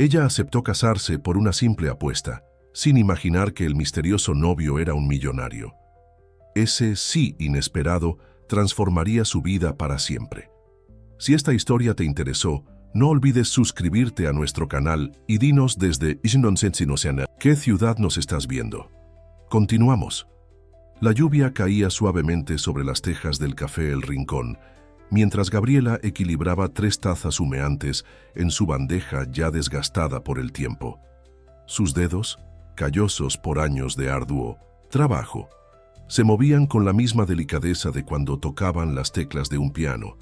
Ella aceptó casarse por una simple apuesta, sin imaginar que el misterioso novio era un millonario. Ese sí inesperado transformaría su vida para siempre. Si esta historia te interesó, no olvides suscribirte a nuestro canal y dinos desde qué ciudad nos estás viendo. Continuamos. La lluvia caía suavemente sobre las tejas del café El Rincón, mientras Gabriela equilibraba 3 tazas humeantes en su bandeja ya desgastada por el tiempo. Sus dedos, callosos por años de arduo trabajo, se movían con la misma delicadeza de cuando tocaban las teclas de un piano,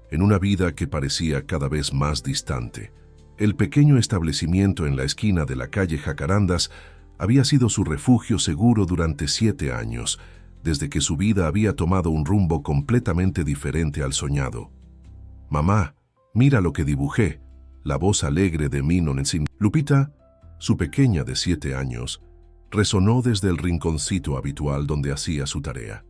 en una vida que parecía cada vez más distante. El pequeño establecimiento en la esquina de la calle Jacarandas había sido su refugio seguro durante 7 años, desde que su vida había tomado un rumbo completamente diferente al soñado. «Mamá, mira lo que dibujé», la voz alegre de Minonesin. Lupita, su pequeña de 7 años, resonó desde el rinconcito habitual donde hacía su tarea.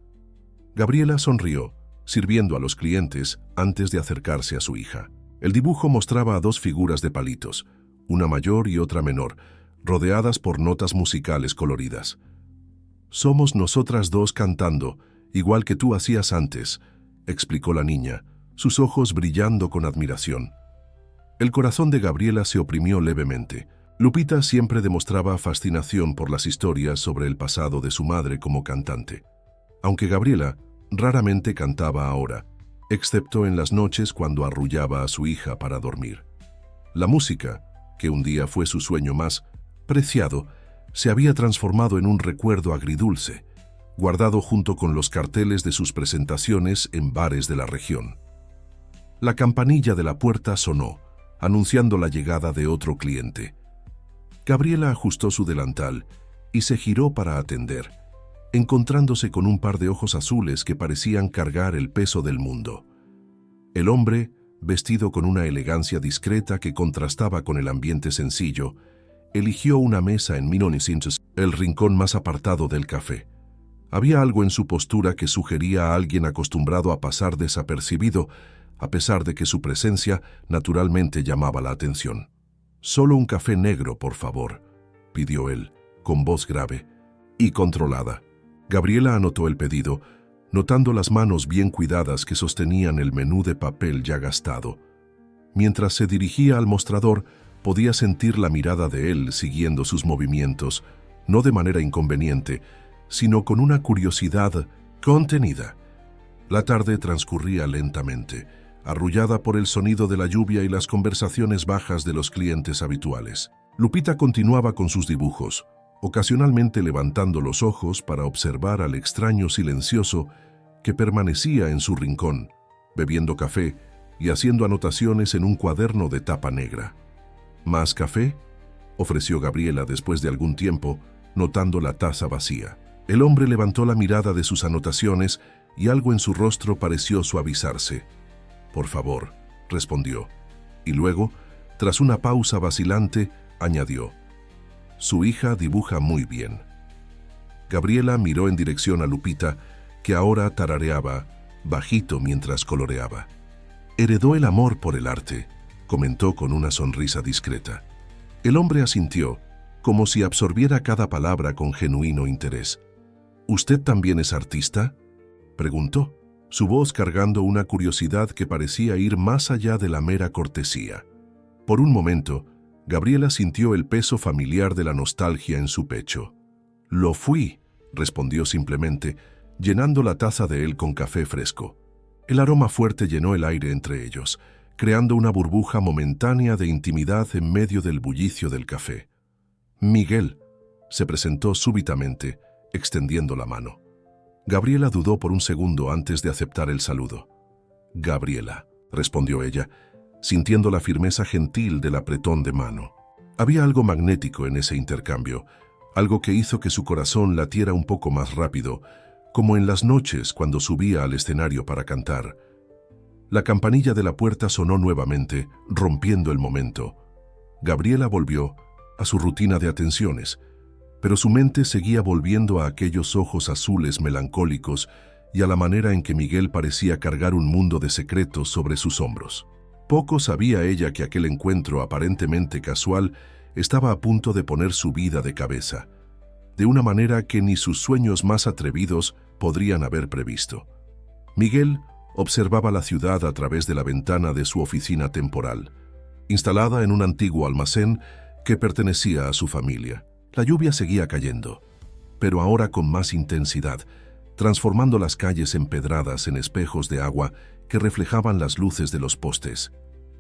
Gabriela sonrió, sirviendo a los clientes antes de acercarse a su hija. El dibujo mostraba a 2 figuras de palitos, una mayor y otra menor, rodeadas por notas musicales coloridas. «Somos nosotras 2 cantando, igual que tú hacías antes», explicó la niña, sus ojos brillando con admiración. El corazón de Gabriela se oprimió levemente. Lupita siempre demostraba fascinación por las historias sobre el pasado de su madre como cantante, aunque Gabriela raramente cantaba ahora, excepto en las noches cuando arrullaba a su hija para dormir. La música, que un día fue su sueño más preciado, se había transformado en un recuerdo agridulce, guardado junto con los carteles de sus presentaciones en bares de la región. La campanilla de la puerta sonó, anunciando la llegada de otro cliente. Gabriela ajustó su delantal y se giró para atender, encontrándose con un par de ojos azules que parecían cargar el peso del mundo. El hombre, vestido con una elegancia discreta que contrastaba con el ambiente sencillo, eligió una mesa en Minonesin's, el rincón más apartado del café. Había algo en su postura que sugería a alguien acostumbrado a pasar desapercibido, a pesar de que su presencia naturalmente llamaba la atención. «Solo un café negro, por favor», pidió él, con voz grave y controlada. Gabriela anotó el pedido, notando las manos bien cuidadas que sostenían el menú de papel ya gastado. Mientras se dirigía al mostrador, podía sentir la mirada de él siguiendo sus movimientos, no de manera inconveniente, sino con una curiosidad contenida. La tarde transcurría lentamente, arrullada por el sonido de la lluvia y las conversaciones bajas de los clientes habituales. Lupita continuaba con sus dibujos, ocasionalmente levantando los ojos para observar al extraño silencioso que permanecía en su rincón, bebiendo café y haciendo anotaciones en un cuaderno de tapa negra. «¿Más café?», ofreció Gabriela después de algún tiempo, notando la taza vacía. El hombre levantó la mirada de sus anotaciones y algo en su rostro pareció suavizarse. «Por favor», respondió, y luego, tras una pausa vacilante, añadió: «Su hija dibuja muy bien». Gabriela miró en dirección a Lupita, que ahora tarareaba, bajito mientras coloreaba. «Heredó el amor por el arte», comentó con una sonrisa discreta. El hombre asintió, como si absorbiera cada palabra con genuino interés. «¿Usted también es artista?», preguntó, su voz cargando una curiosidad que parecía ir más allá de la mera cortesía. Por un momento, Gabriela sintió el peso familiar de la nostalgia en su pecho. «Lo fui», respondió simplemente, llenando la taza de él con café fresco. El aroma fuerte llenó el aire entre ellos, creando una burbuja momentánea de intimidad en medio del bullicio del café. «Miguel», se presentó súbitamente, extendiendo la mano. Gabriela dudó por un segundo antes de aceptar el saludo. «Gabriela», respondió ella, sintiendo la firmeza gentil del apretón de mano. Había algo magnético en ese intercambio, algo que hizo que su corazón latiera un poco más rápido, como en las noches cuando subía al escenario para cantar. La campanilla de la puerta sonó nuevamente, rompiendo el momento. Gabriela volvió a su rutina de atenciones, pero su mente seguía volviendo a aquellos ojos azules melancólicos y a la manera en que Miguel parecía cargar un mundo de secretos sobre sus hombros. Poco sabía ella que aquel encuentro aparentemente casual estaba a punto de poner su vida de cabeza, de una manera que ni sus sueños más atrevidos podrían haber previsto. Miguel observaba la ciudad a través de la ventana de su oficina temporal, instalada en un antiguo almacén que pertenecía a su familia. La lluvia seguía cayendo, pero ahora con más intensidad, transformando las calles empedradas en espejos de agua que reflejaban las luces de los postes.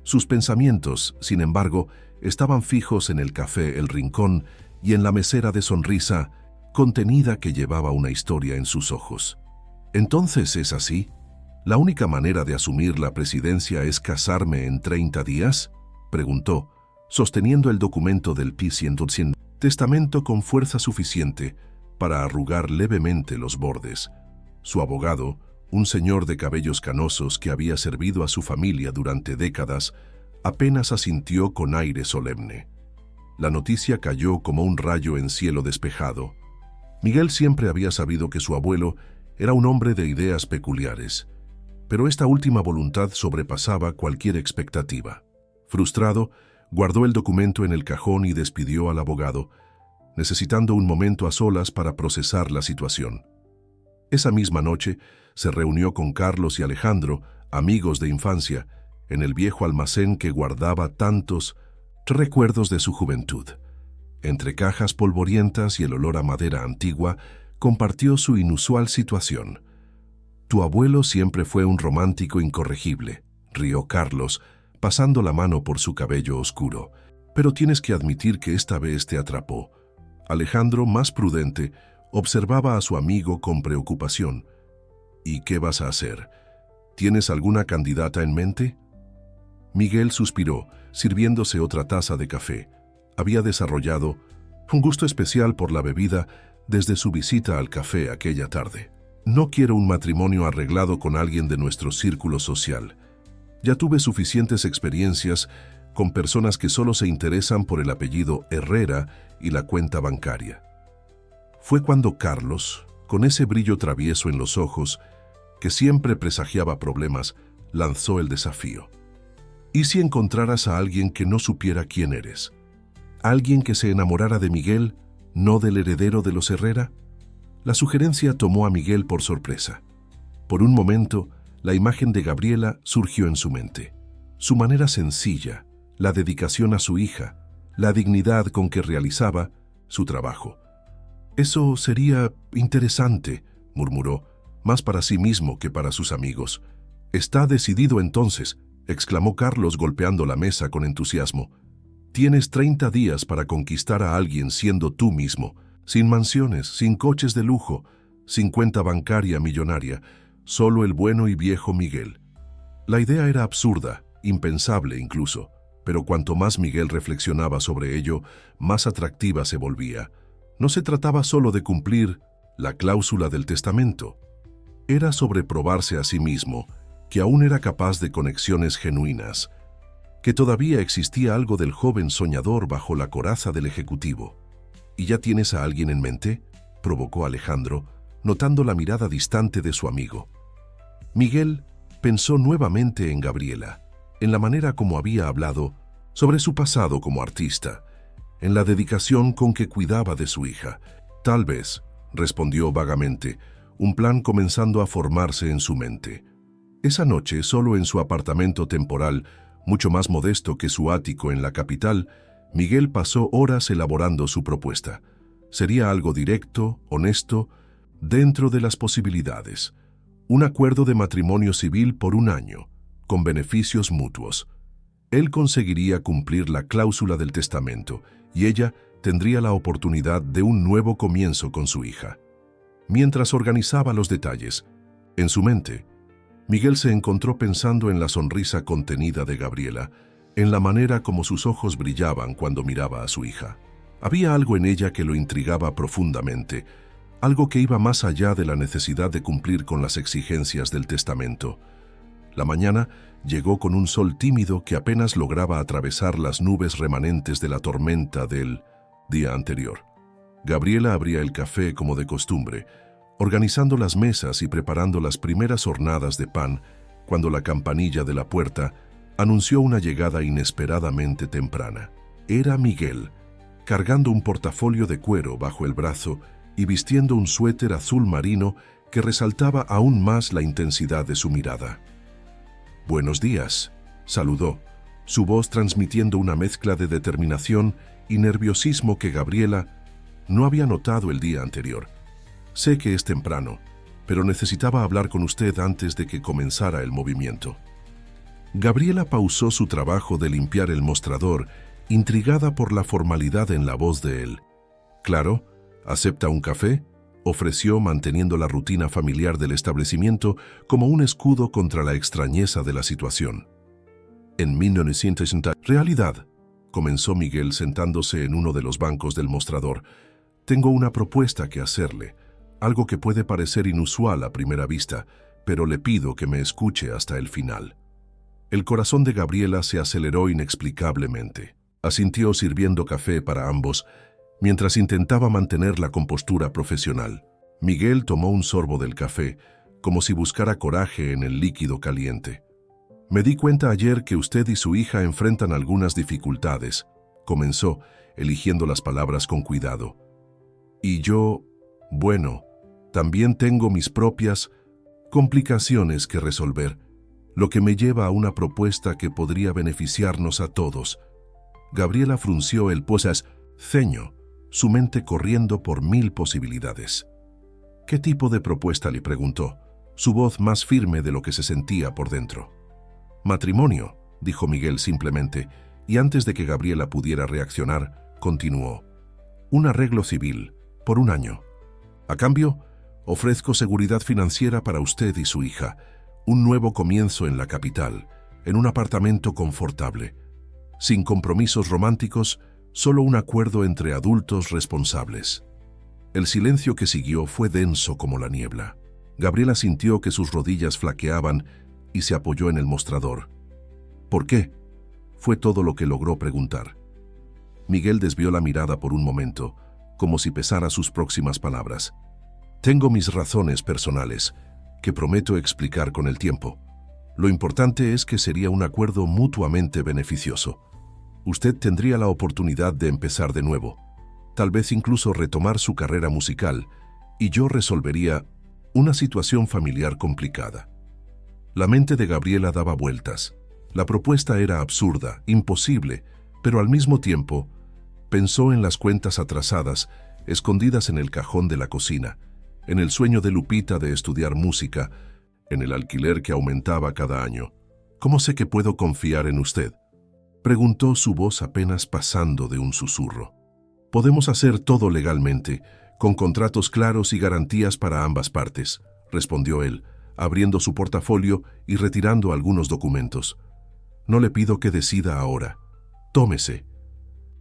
Sus pensamientos, sin embargo, estaban fijos en el café El Rincón y en la mesera de sonrisa contenida que llevaba una historia en sus ojos. ¿Entonces es así? ¿La única manera de asumir la presidencia es casarme en 30 días? Preguntó, sosteniendo el documento del P-100, testamento con fuerza suficiente para arrugar levemente los bordes. Su abogado, un señor de cabellos canosos que había servido a su familia durante décadas, apenas asintió con aire solemne. La noticia cayó como un rayo en cielo despejado. Miguel siempre había sabido que su abuelo era un hombre de ideas peculiares, pero esta última voluntad sobrepasaba cualquier expectativa. Frustrado, guardó el documento en el cajón y despidió al abogado, necesitando un momento a solas para procesar la situación. Esa misma noche se reunió con Carlos y Alejandro, amigos de infancia, en el viejo almacén que guardaba tantos recuerdos de su juventud. Entre cajas polvorientas y el olor a madera antigua, compartió su inusual situación. «Tu abuelo siempre fue un romántico incorregible», rió Carlos, pasando la mano por su cabello oscuro. «Pero tienes que admitir que esta vez te atrapó». Alejandro, más prudente, observaba a su amigo con preocupación. «¿Y qué vas a hacer? ¿Tienes alguna candidata en mente?» Miguel suspiró, sirviéndose otra taza de café. Había desarrollado un gusto especial por la bebida desde su visita al café aquella tarde. «No quiero un matrimonio arreglado con alguien de nuestro círculo social. Ya tuve suficientes experiencias con personas que solo se interesan por el apellido Herrera y la cuenta bancaria». Fue cuando Carlos, con ese brillo travieso en los ojos, que siempre presagiaba problemas, lanzó el desafío. «¿Y si encontraras a alguien que no supiera quién eres? ¿Alguien que se enamorara de Miguel, no del heredero de los Herrera?» La sugerencia tomó a Miguel por sorpresa. Por un momento, la imagen de Gabriela surgió en su mente. Su manera sencilla, la dedicación a su hija, la dignidad con que realizaba su trabajo. «Eso sería interesante», murmuró, más para sí mismo que para sus amigos. «Está decidido entonces», exclamó Carlos golpeando la mesa con entusiasmo. «Tienes 30 días para conquistar a alguien siendo tú mismo, sin mansiones, sin coches de lujo, sin cuenta bancaria millonaria, solo el bueno y viejo Miguel». La idea era absurda, impensable incluso, pero cuanto más Miguel reflexionaba sobre ello, más atractiva se volvía. No se trataba solo de cumplir la cláusula del testamento. Era sobre probarse a sí mismo que aún era capaz de conexiones genuinas, que todavía existía algo del joven soñador bajo la coraza del ejecutivo. «¿Y ya tienes a alguien en mente?», provocó Alejandro, notando la mirada distante de su amigo. Miguel pensó nuevamente en Gabriela, en la manera como había hablado sobre su pasado como artista, en la dedicación con que cuidaba de su hija. «Tal vez», respondió vagamente, un plan comenzando a formarse en su mente. Esa noche, solo en su apartamento temporal, mucho más modesto que su ático en la capital, Miguel pasó horas elaborando su propuesta. Sería algo directo, honesto, dentro de las posibilidades. Un acuerdo de matrimonio civil por 1 año, con beneficios mutuos. Él conseguiría cumplir la cláusula del testamento y ella tendría la oportunidad de un nuevo comienzo con su hija. Mientras organizaba los detalles, en su mente, Miguel se encontró pensando en la sonrisa contenida de Gabriela, en la manera como sus ojos brillaban cuando miraba a su hija. Había algo en ella que lo intrigaba profundamente, algo que iba más allá de la necesidad de cumplir con las exigencias del testamento. La mañana llegó con un sol tímido que apenas lograba atravesar las nubes remanentes de la tormenta del día anterior. Gabriela abría el café como de costumbre, organizando las mesas y preparando las primeras hornadas de pan, cuando la campanilla de la puerta anunció una llegada inesperadamente temprana. Era Miguel, cargando un portafolio de cuero bajo el brazo y vistiendo un suéter azul marino que resaltaba aún más la intensidad de su mirada. «Buenos días», saludó, su voz transmitiendo una mezcla de determinación y nerviosismo que Gabriela no había notado el día anterior. «Sé que es temprano, pero necesitaba hablar con usted antes de que comenzara el movimiento». Gabriela pausó su trabajo de limpiar el mostrador, intrigada por la formalidad en la voz de él. «Claro, ¿acepta un café?», ofreció, manteniendo la rutina familiar del establecimiento como un escudo contra la extrañeza de la situación. «En 1960, realidad», comenzó Miguel sentándose en uno de los bancos del mostrador. «Tengo una propuesta que hacerle, algo que puede parecer inusual a primera vista, pero le pido que me escuche hasta el final». El corazón de Gabriela se aceleró inexplicablemente. Asintió sirviendo café para ambos, mientras intentaba mantener la compostura profesional. Miguel tomó un sorbo del café, como si buscara coraje en el líquido caliente. «Me di cuenta ayer que usted y su hija enfrentan algunas dificultades», comenzó, eligiendo las palabras con cuidado. «Y yo, bueno, también tengo mis propias complicaciones que resolver, lo que me lleva a una propuesta que podría beneficiarnos a todos». Gabriela frunció el ceño, su mente corriendo por 1000 posibilidades. «¿Qué tipo de propuesta?», le preguntó, su voz más firme de lo que se sentía por dentro. «Matrimonio», dijo Miguel simplemente, y antes de que Gabriela pudiera reaccionar, continuó. «Un arreglo civil, por 1 año. A cambio, ofrezco seguridad financiera para usted y su hija, un nuevo comienzo en la capital, en un apartamento confortable. Sin compromisos románticos, solo un acuerdo entre adultos responsables». El silencio que siguió fue denso como la niebla. Gabriela sintió que sus rodillas flaqueaban y se apoyó en el mostrador. «¿Por qué?», fue todo lo que logró preguntar. Miguel desvió la mirada por un momento, como si pesara sus próximas palabras. «Tengo mis razones personales, que prometo explicar con el tiempo. Lo importante es que sería un acuerdo mutuamente beneficioso. Usted tendría la oportunidad de empezar de nuevo, tal vez incluso retomar su carrera musical, y yo resolvería una situación familiar complicada». La mente de Gabriela daba vueltas. La propuesta era absurda, imposible, pero al mismo tiempo pensó en las cuentas atrasadas, escondidas en el cajón de la cocina, en el sueño de Lupita de estudiar música, en el alquiler que aumentaba cada año. «¿Cómo sé que puedo confiar en usted?», preguntó, su voz apenas pasando de un susurro. «Podemos hacer todo legalmente, con contratos claros y garantías para ambas partes», respondió él, abriendo su portafolio y retirando algunos documentos. «No le pido que decida ahora. Tómese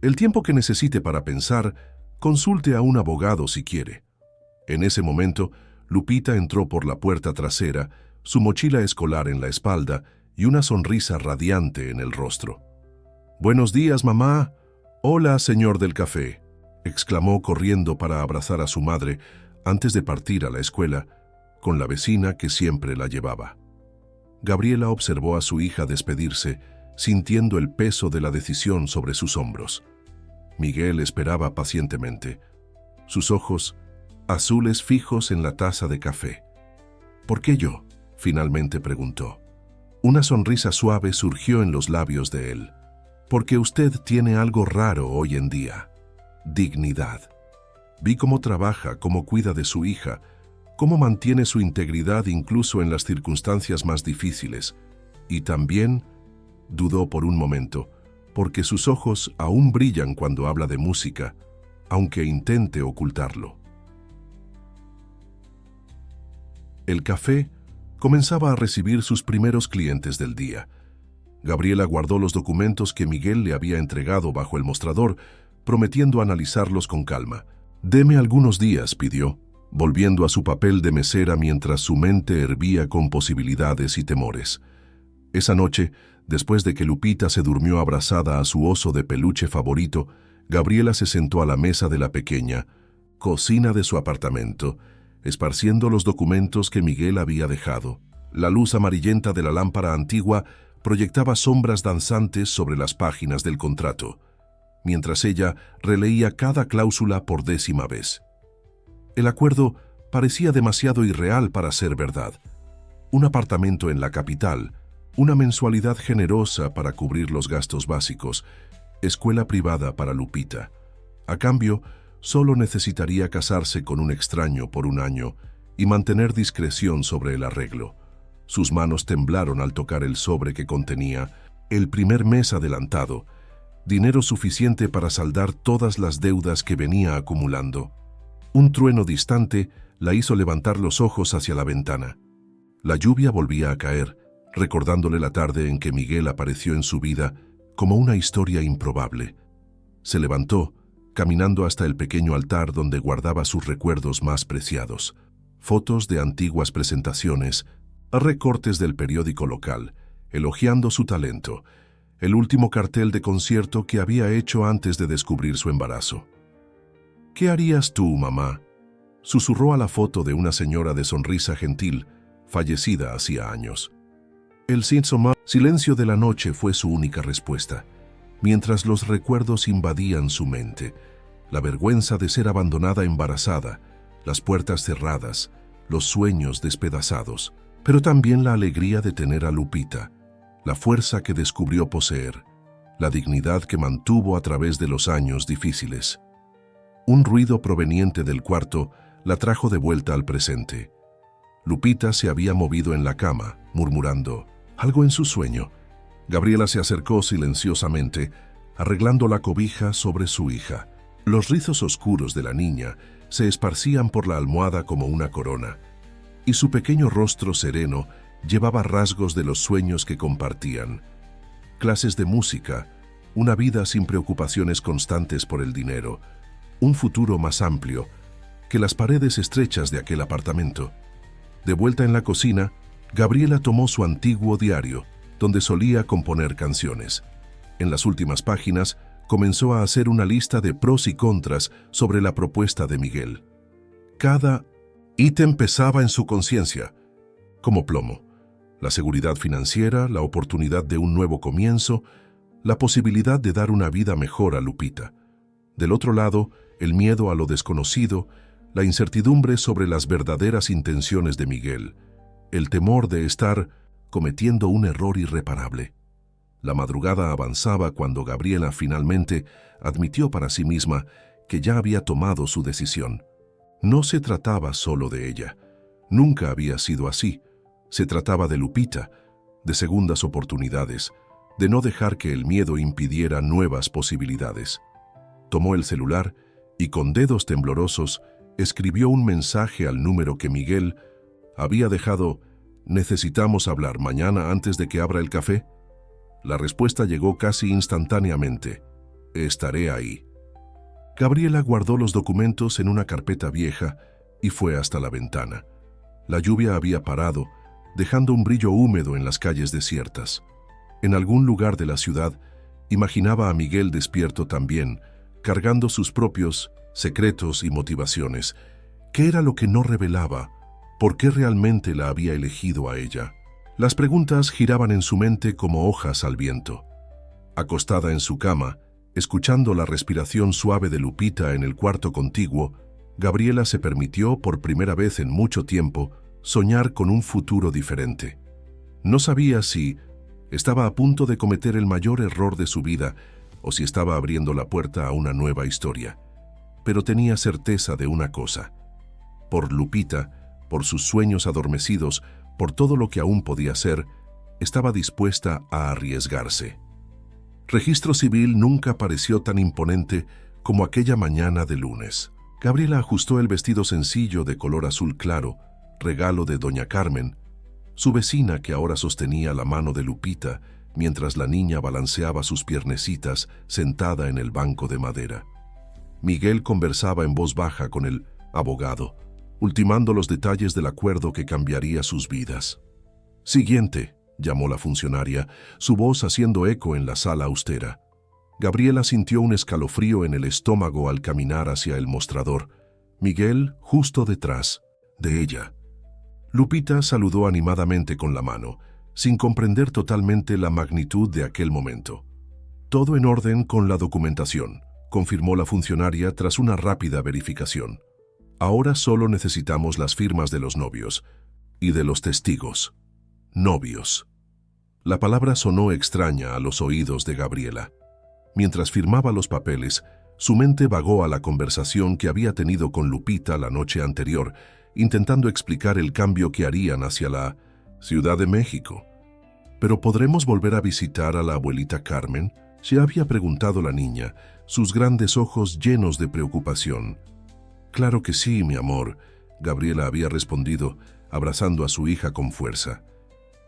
el tiempo que necesite para pensar, consulte a un abogado si quiere». En ese momento, Lupita entró por la puerta trasera, su mochila escolar en la espalda y una sonrisa radiante en el rostro. «Buenos días, mamá». «Hola, señor del café», exclamó corriendo para abrazar a su madre antes de partir a la escuela, con la vecina que siempre la llevaba. Gabriela observó a su hija despedirse, sintiendo el peso de la decisión sobre sus hombros. Miguel esperaba pacientemente, sus ojos azules fijos en la taza de café. «¿Por qué yo?», finalmente preguntó. Una sonrisa suave surgió en los labios de él. «Porque usted tiene algo raro hoy en día: dignidad. Vi cómo trabaja, cómo cuida de su hija, cómo mantiene su integridad incluso en las circunstancias más difíciles. Y también», dudó por un momento, «porque sus ojos aún brillan cuando habla de música, aunque intente ocultarlo». El café comenzaba a recibir sus primeros clientes del día. Gabriela guardó los documentos que Miguel le había entregado bajo el mostrador, prometiendo analizarlos con calma. «Deme algunos días», pidió, volviendo a su papel de mesera mientras su mente hervía con posibilidades y temores. Esa noche, después de que Lupita se durmió abrazada a su oso de peluche favorito, Gabriela se sentó a la mesa de la pequeña cocina de su apartamento, esparciendo los documentos que Miguel había dejado. La luz amarillenta de la lámpara antigua proyectaba sombras danzantes sobre las páginas del contrato, mientras ella releía cada cláusula por 10ª vez. El acuerdo parecía demasiado irreal para ser verdad. Un apartamento en la capital, una mensualidad generosa para cubrir los gastos básicos, escuela privada para Lupita. A cambio, solo necesitaría casarse con un extraño por un año y mantener discreción sobre el arreglo. Sus manos temblaron al tocar el sobre que contenía el primer mes adelantado, dinero suficiente para saldar todas las deudas que venía acumulando. Un trueno distante la hizo levantar los ojos hacia la ventana. La lluvia volvía a caer, recordándole la tarde en que Miguel apareció en su vida como una historia improbable. Se levantó, caminando hasta el pequeño altar donde guardaba sus recuerdos más preciados: fotos de antiguas presentaciones, recortes del periódico local, elogiando su talento, el último cartel de concierto que había hecho antes de descubrir su embarazo. «¿Qué harías tú, mamá?», susurró a la foto de una señora de sonrisa gentil, fallecida hacía años. El silencio de la noche fue su única respuesta, mientras los recuerdos invadían su mente: la vergüenza de ser abandonada embarazada, las puertas cerradas, los sueños despedazados, pero también la alegría de tener a Lupita, la fuerza que descubrió poseer, la dignidad que mantuvo a través de los años difíciles. Un ruido proveniente del cuarto la trajo de vuelta al presente. Lupita se había movido en la cama, murmurando algo en su sueño. Gabriela se acercó silenciosamente, arreglando la cobija sobre su hija. Los rizos oscuros de la niña se esparcían por la almohada como una corona, y su pequeño rostro sereno llevaba rasgos de los sueños que compartían: clases de música, una vida sin preocupaciones constantes por el dinero, un futuro más amplio que las paredes estrechas de aquel apartamento. De vuelta en la cocina, Gabriela tomó su antiguo diario, donde solía componer canciones. En las últimas páginas, comenzó a hacer una lista de pros y contras sobre la propuesta de Miguel. Cada ítem pesaba en su conciencia, como plomo: la seguridad financiera, la oportunidad de un nuevo comienzo, la posibilidad de dar una vida mejor a Lupita. Del otro lado, el miedo a lo desconocido, la incertidumbre sobre las verdaderas intenciones de Miguel, el temor de estar cometiendo un error irreparable. La madrugada avanzaba cuando Gabriela finalmente admitió para sí misma que ya había tomado su decisión. No se trataba solo de ella. Nunca había sido así. Se trataba de Lupita, de segundas oportunidades, de no dejar que el miedo impidiera nuevas posibilidades. Tomó el celular y con dedos temblorosos escribió un mensaje al número que Miguel había dejado: «¿Necesitamos hablar mañana antes de que abra el café?». La respuesta llegó casi instantáneamente: «Estaré ahí». Gabriela guardó los documentos en una carpeta vieja y fue hasta la ventana. La lluvia había parado, dejando un brillo húmedo en las calles desiertas. En algún lugar de la ciudad, imaginaba a Miguel despierto también, cargando sus propios secretos y motivaciones. ¿Qué era lo que no revelaba? ¿Por qué realmente la había elegido a ella? Las preguntas giraban en su mente como hojas al viento. Acostada en su cama, escuchando la respiración suave de Lupita en el cuarto contiguo, Gabriela se permitió, por primera vez en mucho tiempo, soñar con un futuro diferente. No sabía si estaba a punto de cometer el mayor error de su vida o si estaba abriendo la puerta a una nueva historia. Pero tenía certeza de una cosa: por Lupita, por sus sueños adormecidos, por todo lo que aún podía ser, estaba dispuesta a arriesgarse. Registro civil nunca pareció tan imponente como aquella mañana de lunes. Gabriela ajustó el vestido sencillo de color azul claro, regalo de doña Carmen, su vecina, que ahora sostenía la mano de Lupita mientras la niña balanceaba sus piernecitas sentada en el banco de madera. Miguel conversaba en voz baja con el abogado, ultimando los detalles del acuerdo que cambiaría sus vidas. «Siguiente», llamó la funcionaria, su voz haciendo eco en la sala austera. Gabriela sintió un escalofrío en el estómago al caminar hacia el mostrador. Miguel justo detrás de ella. Lupita saludó animadamente con la mano, sin comprender totalmente la magnitud de aquel momento. «Todo en orden con la documentación», confirmó la funcionaria tras una rápida verificación. «Ahora solo necesitamos las firmas de los novios y de los testigos». Novios. La palabra sonó extraña a los oídos de Gabriela. Mientras firmaba los papeles, su mente vagó a la conversación que había tenido con Lupita la noche anterior, intentando explicar el cambio que harían hacia la Ciudad de México. «¿Pero podremos volver a visitar a la abuelita Carmen?», se había preguntado la niña, sus grandes ojos llenos de preocupación. «Claro que sí, mi amor», Gabriela había respondido, abrazando a su hija con fuerza.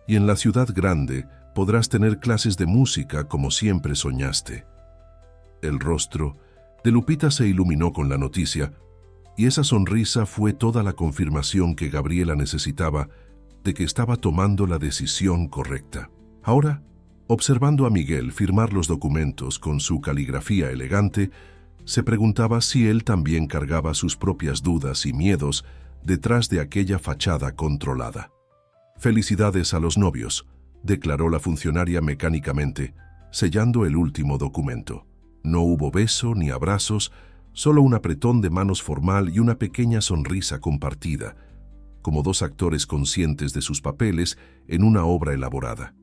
«Y en la ciudad grande podrás tener clases de música como siempre soñaste». El rostro de Lupita se iluminó con la noticia, y esa sonrisa fue toda la confirmación que Gabriela necesitaba de que estaba tomando la decisión correcta. Ahora, observando a Miguel firmar los documentos con su caligrafía elegante, se preguntaba si él también cargaba sus propias dudas y miedos detrás de aquella fachada controlada. «Felicidades a los novios», declaró la funcionaria mecánicamente, sellando el último documento. No hubo beso ni abrazos, solo un apretón de manos formal y una pequeña sonrisa compartida, como dos actores conscientes de sus papeles en una obra elaborada.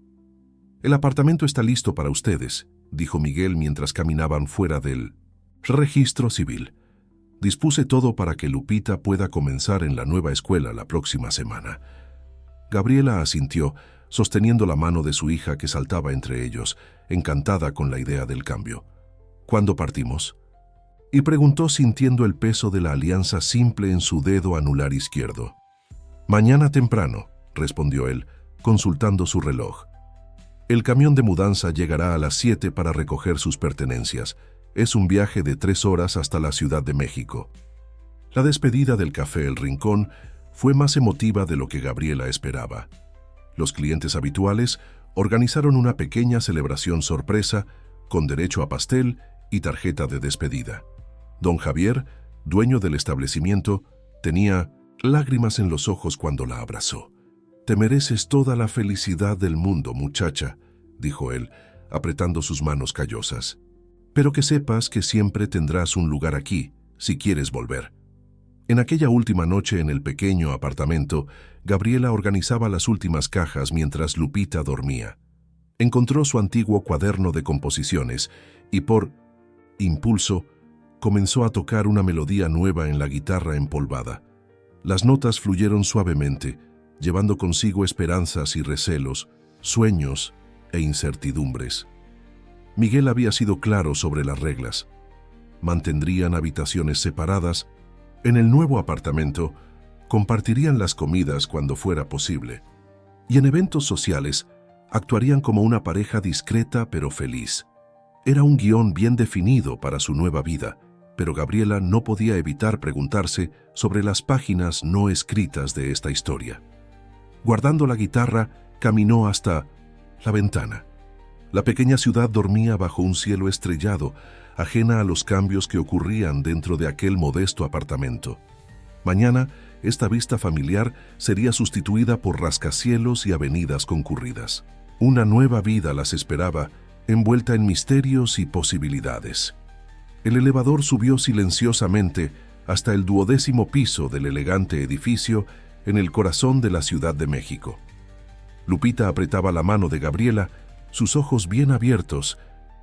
«El apartamento está listo para ustedes», dijo Miguel mientras caminaban fuera del registro civil. «Dispuse todo para que Lupita pueda comenzar en la nueva escuela la próxima semana». Gabriela asintió, sosteniendo la mano de su hija que saltaba entre ellos, encantada con la idea del cambio. «¿Cuándo partimos?», y preguntó sintiendo el peso de la alianza simple en su dedo anular izquierdo. «Mañana temprano», respondió él, consultando su reloj. «El camión de mudanza llegará a las 7 para recoger sus pertenencias. Es un viaje de 3 horas hasta la Ciudad de México». La despedida del Café El Rincón fue más emotiva de lo que Gabriela esperaba. Los clientes habituales organizaron una pequeña celebración sorpresa con derecho a pastel y tarjeta de despedida. Don Javier, dueño del establecimiento, tenía lágrimas en los ojos cuando la abrazó. «Te mereces toda la felicidad del mundo, muchacha», dijo él, apretando sus manos callosas. «Pero que sepas que siempre tendrás un lugar aquí, si quieres volver». En aquella última noche en el pequeño apartamento, Gabriela organizaba las últimas cajas mientras Lupita dormía. Encontró su antiguo cuaderno de composiciones y por impulso comenzó a tocar una melodía nueva en la guitarra empolvada. Las notas fluyeron suavemente, llevando consigo esperanzas y recelos, sueños e incertidumbres. Miguel había sido claro sobre las reglas. Mantendrían habitaciones separadas. En el nuevo apartamento, compartirían las comidas cuando fuera posible. Y en eventos sociales, actuarían como una pareja discreta pero feliz. Era un guión bien definido para su nueva vida, pero Gabriela no podía evitar preguntarse sobre las páginas no escritas de esta historia. Guardando la guitarra, caminó hasta la ventana. La pequeña ciudad dormía bajo un cielo estrellado, ajena a los cambios que ocurrían dentro de aquel modesto apartamento. Mañana, esta vista familiar sería sustituida por rascacielos y avenidas concurridas. Una nueva vida las esperaba, envuelta en misterios y posibilidades. El elevador subió silenciosamente hasta el 12º piso del elegante edificio en el corazón de la Ciudad de México. Lupita apretaba la mano de Gabriela, sus ojos bien abiertos,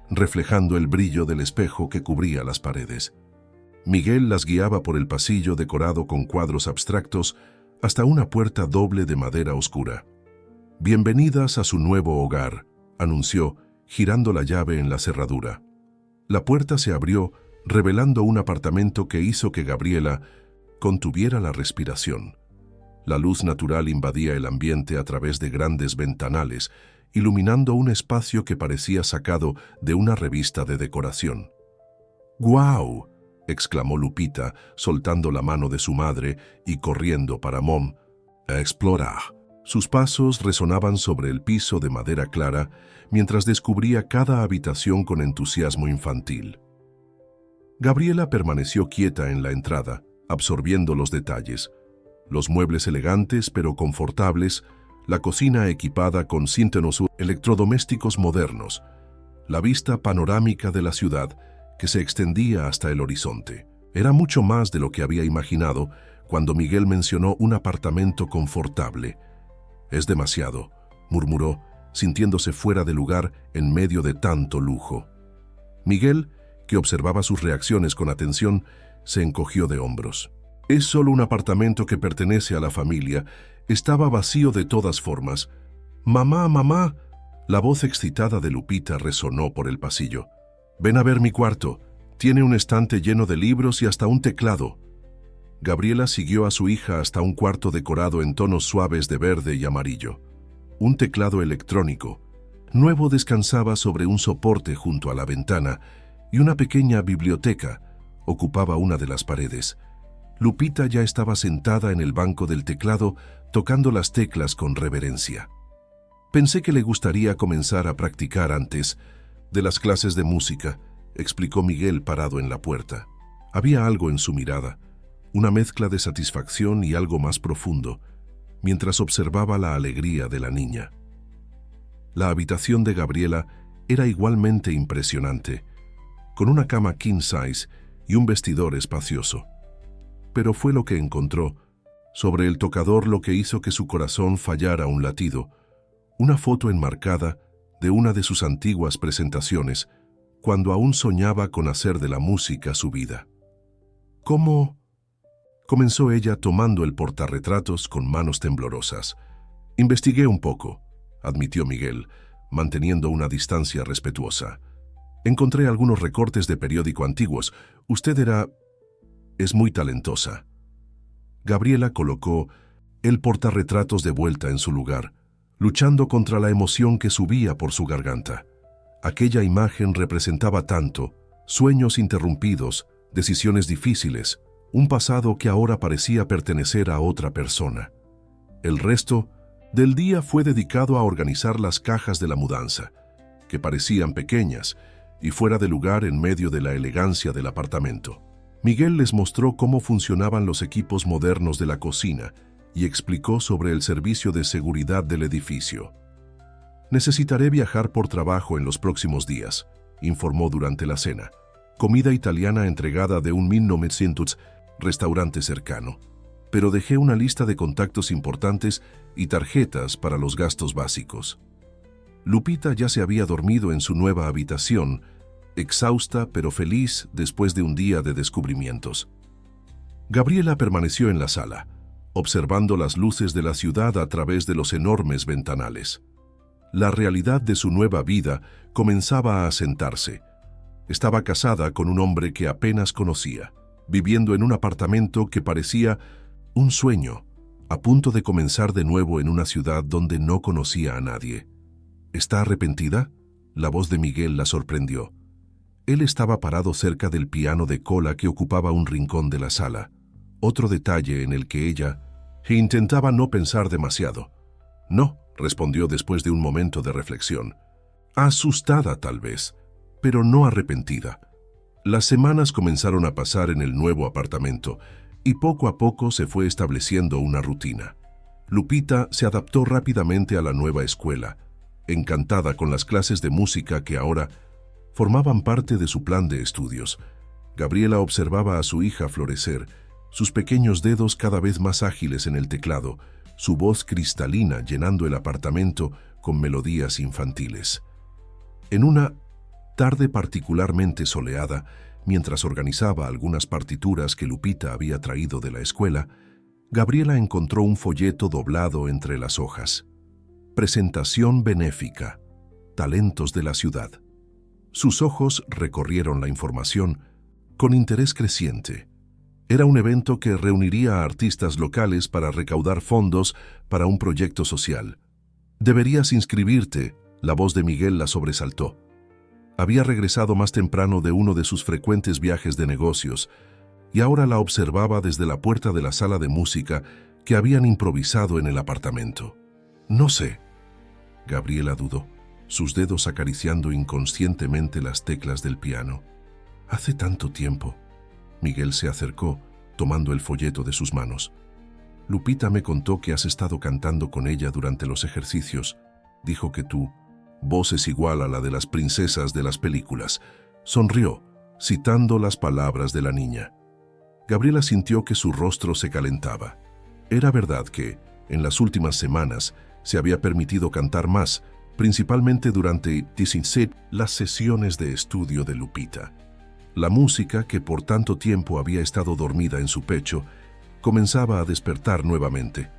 reflejando el brillo del espejo que cubría las paredes. Miguel las guiaba por el pasillo decorado con cuadros abstractos hasta una puerta doble de madera oscura. «Bienvenidas a su nuevo hogar», anunció, girando la llave en la cerradura. La puerta se abrió, revelando un apartamento que hizo que Gabriela contuviera la respiración. La luz natural invadía el ambiente a través de grandes ventanales, iluminando un espacio que parecía sacado de una revista de decoración. «¡Guau!», exclamó Lupita, soltando la mano de su madre y corriendo para Mom a explorar. Sus pasos resonaban sobre el piso de madera clara mientras descubría cada habitación con entusiasmo infantil. Gabriela permaneció quieta en la entrada, absorbiendo los detalles. Los muebles elegantes pero confortables, la cocina equipada con síntenos electrodomésticos modernos, la vista panorámica de la ciudad que se extendía hasta el horizonte. Era mucho más de lo que había imaginado cuando Miguel mencionó un apartamento confortable. «Es demasiado», murmuró, sintiéndose fuera de lugar en medio de tanto lujo. Miguel, que observaba sus reacciones con atención, se encogió de hombros. «Es solo un apartamento que pertenece a la familia. Estaba vacío de todas formas». «Mamá, mamá». La voz excitada de Lupita resonó por el pasillo. «Ven a ver mi cuarto. Tiene un estante lleno de libros y hasta un teclado». Gabriela siguió a su hija hasta un cuarto decorado en tonos suaves de verde y amarillo. Un teclado electrónico nuevo descansaba sobre un soporte junto a la ventana y una pequeña biblioteca ocupaba una de las paredes. Lupita ya estaba sentada en el banco del teclado tocando las teclas con reverencia. «Pensé que le gustaría comenzar a practicar antes de las clases de música», explicó Miguel parado en la puerta. Había algo en su mirada, una mezcla de satisfacción y algo más profundo, mientras observaba la alegría de la niña. La habitación de Gabriela era igualmente impresionante, con una cama king size y un vestidor espacioso. Pero fue lo que encontró sobre el tocador lo que hizo que su corazón fallara un latido, una foto enmarcada de una de sus antiguas presentaciones, cuando aún soñaba con hacer de la música su vida. «¿Cómo?», comenzó ella tomando el portarretratos con manos temblorosas. «Investigué un poco», admitió Miguel, manteniendo una distancia respetuosa. «Encontré algunos recortes de periódico antiguos. Usted es muy talentosa». Gabriela colocó el portarretratos de vuelta en su lugar, luchando contra la emoción que subía por su garganta. Aquella imagen representaba tanto: sueños interrumpidos, decisiones difíciles, un pasado que ahora parecía pertenecer a otra persona. El resto del día fue dedicado a organizar las cajas de la mudanza, que parecían pequeñas y fuera de lugar en medio de la elegancia del apartamento. Miguel les mostró cómo funcionaban los equipos modernos de la cocina y explicó sobre el servicio de seguridad del edificio. «Necesitaré viajar por trabajo en los próximos días», informó durante la cena. «Comida italiana entregada de un 1900 restaurante cercano. Pero dejé una lista de contactos importantes y tarjetas para los gastos básicos». Lupita ya se había dormido en su nueva habitación, exhausta pero feliz después de un día de descubrimientos. Gabriela permaneció en la sala, observando las luces de la ciudad a través de los enormes ventanales. La realidad de su nueva vida comenzaba a asentarse. Estaba casada con un hombre que apenas conocía, viviendo en un apartamento que parecía un sueño, a punto de comenzar de nuevo en una ciudad donde no conocía a nadie. «¿Está arrepentida?», la voz de Miguel la sorprendió. Él estaba parado cerca del piano de cola que ocupaba un rincón de la sala, otro detalle en el que ella intentaba no pensar demasiado. «No», respondió después de un momento de reflexión. «Asustada tal vez, pero no arrepentida». Las semanas comenzaron a pasar en el nuevo apartamento y poco a poco se fue estableciendo una rutina. Lupita se adaptó rápidamente a la nueva escuela, encantada con las clases de música que ahora formaban parte de su plan de estudios. Gabriela observaba a su hija florecer, sus pequeños dedos cada vez más ágiles en el teclado, su voz cristalina llenando el apartamento con melodías infantiles. En una tarde particularmente soleada, mientras organizaba algunas partituras que Lupita había traído de la escuela, Gabriela encontró un folleto doblado entre las hojas. Presentación benéfica. Talentos de la ciudad. Sus ojos recorrieron la información con interés creciente. Era un evento que reuniría a artistas locales para recaudar fondos para un proyecto social. «Deberías inscribirte», la voz de Miguel la sobresaltó. Había regresado más temprano de uno de sus frecuentes viajes de negocios y ahora la observaba desde la puerta de la sala de música que habían improvisado en el apartamento. «No sé». Gabriela dudó, sus dedos acariciando inconscientemente las teclas del piano. «Hace tanto tiempo». Miguel se acercó, tomando el folleto de sus manos. Lupita me contó que has estado cantando con ella durante los ejercicios. Dijo que tu voz es igual a la de las princesas de las películas. Sonrió, citando las palabras de la niña. Gabriela sintió que su rostro se calentaba. Era verdad que, en las últimas semanas, se había permitido cantar más, principalmente durante las sesiones de estudio de Lupita. La música, que por tanto tiempo había estado dormida en su pecho, comenzaba a despertar nuevamente.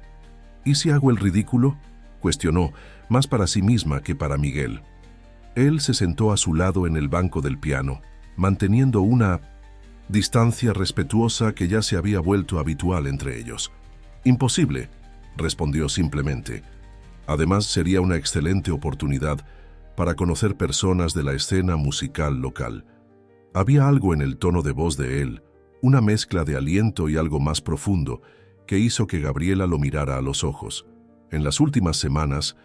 ¿Y si hago el ridículo?, cuestionó, más para sí misma que para Miguel. Él se sentó a su lado en el banco del piano, manteniendo una distancia respetuosa que ya se había vuelto habitual entre ellos. «Imposible», respondió simplemente. Además, sería una excelente oportunidad para conocer personas de la escena musical local. Había algo en el tono de voz de él, una mezcla de aliento y algo más profundo, que hizo que Gabriela lo mirara a los ojos. En las últimas semanas,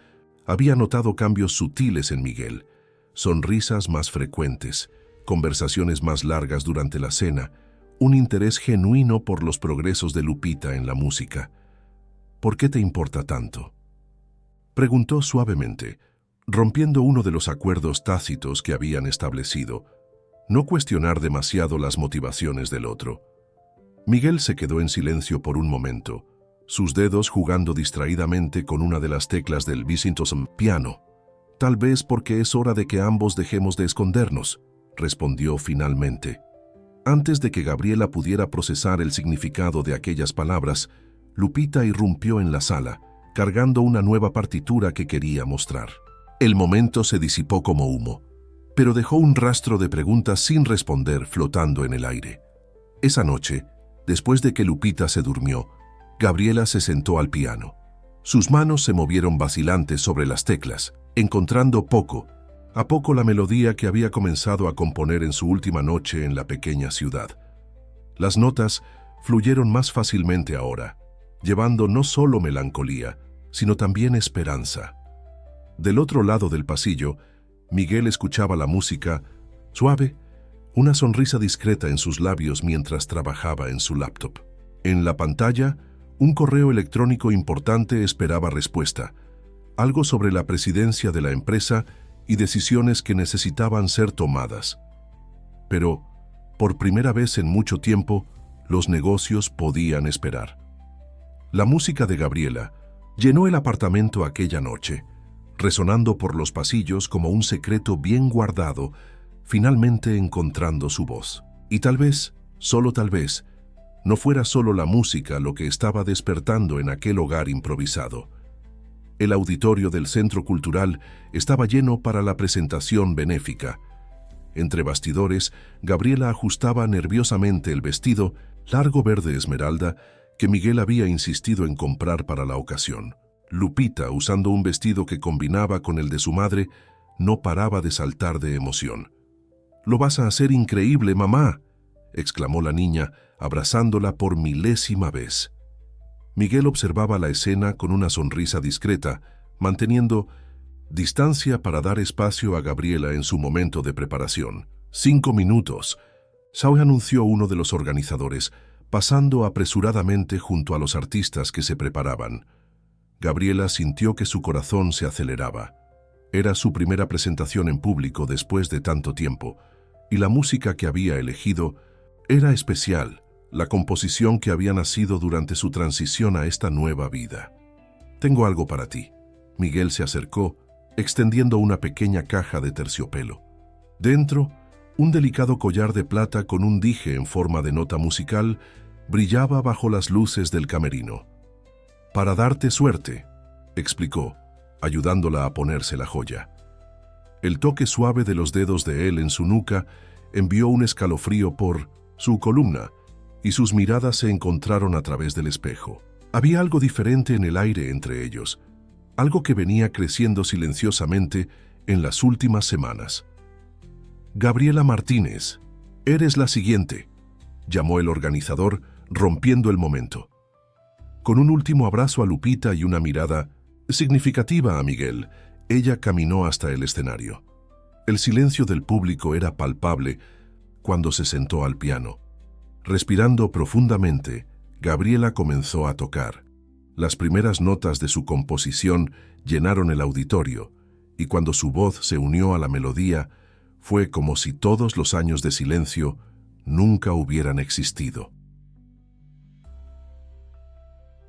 había notado cambios sutiles en Miguel, sonrisas más frecuentes, conversaciones más largas durante la cena, un interés genuino por los progresos de Lupita en la música. «¿Por qué te importa tanto?», preguntó suavemente, rompiendo uno de los acuerdos tácitos que habían establecido: no cuestionar demasiado las motivaciones del otro. Miguel se quedó en silencio por un momento, sus dedos jugando distraídamente con una de las teclas del piano. «Tal vez porque es hora de que ambos dejemos de escondernos», respondió finalmente. Antes de que Gabriela pudiera procesar el significado de aquellas palabras, Lupita irrumpió en la sala, cargando una nueva partitura que quería mostrar. El momento se disipó como humo, pero dejó un rastro de preguntas sin responder flotando en el aire. Esa noche, después de que Lupita se durmió, Gabriela se sentó al piano. Sus manos se movieron vacilantes sobre las teclas, encontrando poco a poco la melodía que había comenzado a componer en su última noche en la pequeña ciudad. Las notas fluyeron más fácilmente ahora, llevando no solo melancolía, sino también esperanza. Del otro lado del pasillo, Miguel escuchaba la música suave, una sonrisa discreta en sus labios mientras trabajaba en su laptop. En la pantalla, un correo electrónico importante esperaba respuesta, algo sobre la presidencia de la empresa y decisiones que necesitaban ser tomadas. Pero, por primera vez en mucho tiempo, los negocios podían esperar. La música de Gabriela llenó el apartamento aquella noche, resonando por los pasillos como un secreto bien guardado, finalmente encontrando su voz. Y tal vez, solo tal vez, no fuera solo la música lo que estaba despertando en aquel hogar improvisado. El auditorio del Centro Cultural estaba lleno para la presentación benéfica. Entre bastidores, Gabriela ajustaba nerviosamente el vestido largo verde esmeralda que Miguel había insistido en comprar para la ocasión. Lupita, usando un vestido que combinaba con el de su madre, no paraba de saltar de emoción. «Lo vas a hacer increíble, mamá», exclamó la niña, abrazándola por milésima vez. Miguel observaba la escena con una sonrisa discreta, manteniendo distancia para dar espacio a Gabriela en su momento de preparación. 5 minutos. Saúl anunció uno de los organizadores, pasando apresuradamente junto a los artistas que se preparaban. Gabriela sintió que su corazón se aceleraba. Era su primera presentación en público después de tanto tiempo, y la música que había elegido era especial, la composición que había nacido durante su transición a esta nueva vida. «Tengo algo para ti». Miguel se acercó, extendiendo una pequeña caja de terciopelo. Dentro, un delicado collar de plata con un dije en forma de nota musical brillaba bajo las luces del camerino. «Para darte suerte», explicó, ayudándola a ponerse la joya. El toque suave de los dedos de él en su nuca envió un escalofrío por su columna, y sus miradas se encontraron a través del espejo. Había algo diferente en el aire entre ellos, algo que venía creciendo silenciosamente en las últimas semanas. «Gabriela Martínez, eres la siguiente», llamó el organizador, rompiendo el momento. Con un último abrazo a Lupita y una mirada significativa a Miguel, ella caminó hasta el escenario. El silencio del público era palpable cuando se sentó al piano. Respirando profundamente, Gabriela comenzó a tocar. Las primeras notas de su composición llenaron el auditorio, y cuando su voz se unió a la melodía, fue como si todos los años de silencio nunca hubieran existido.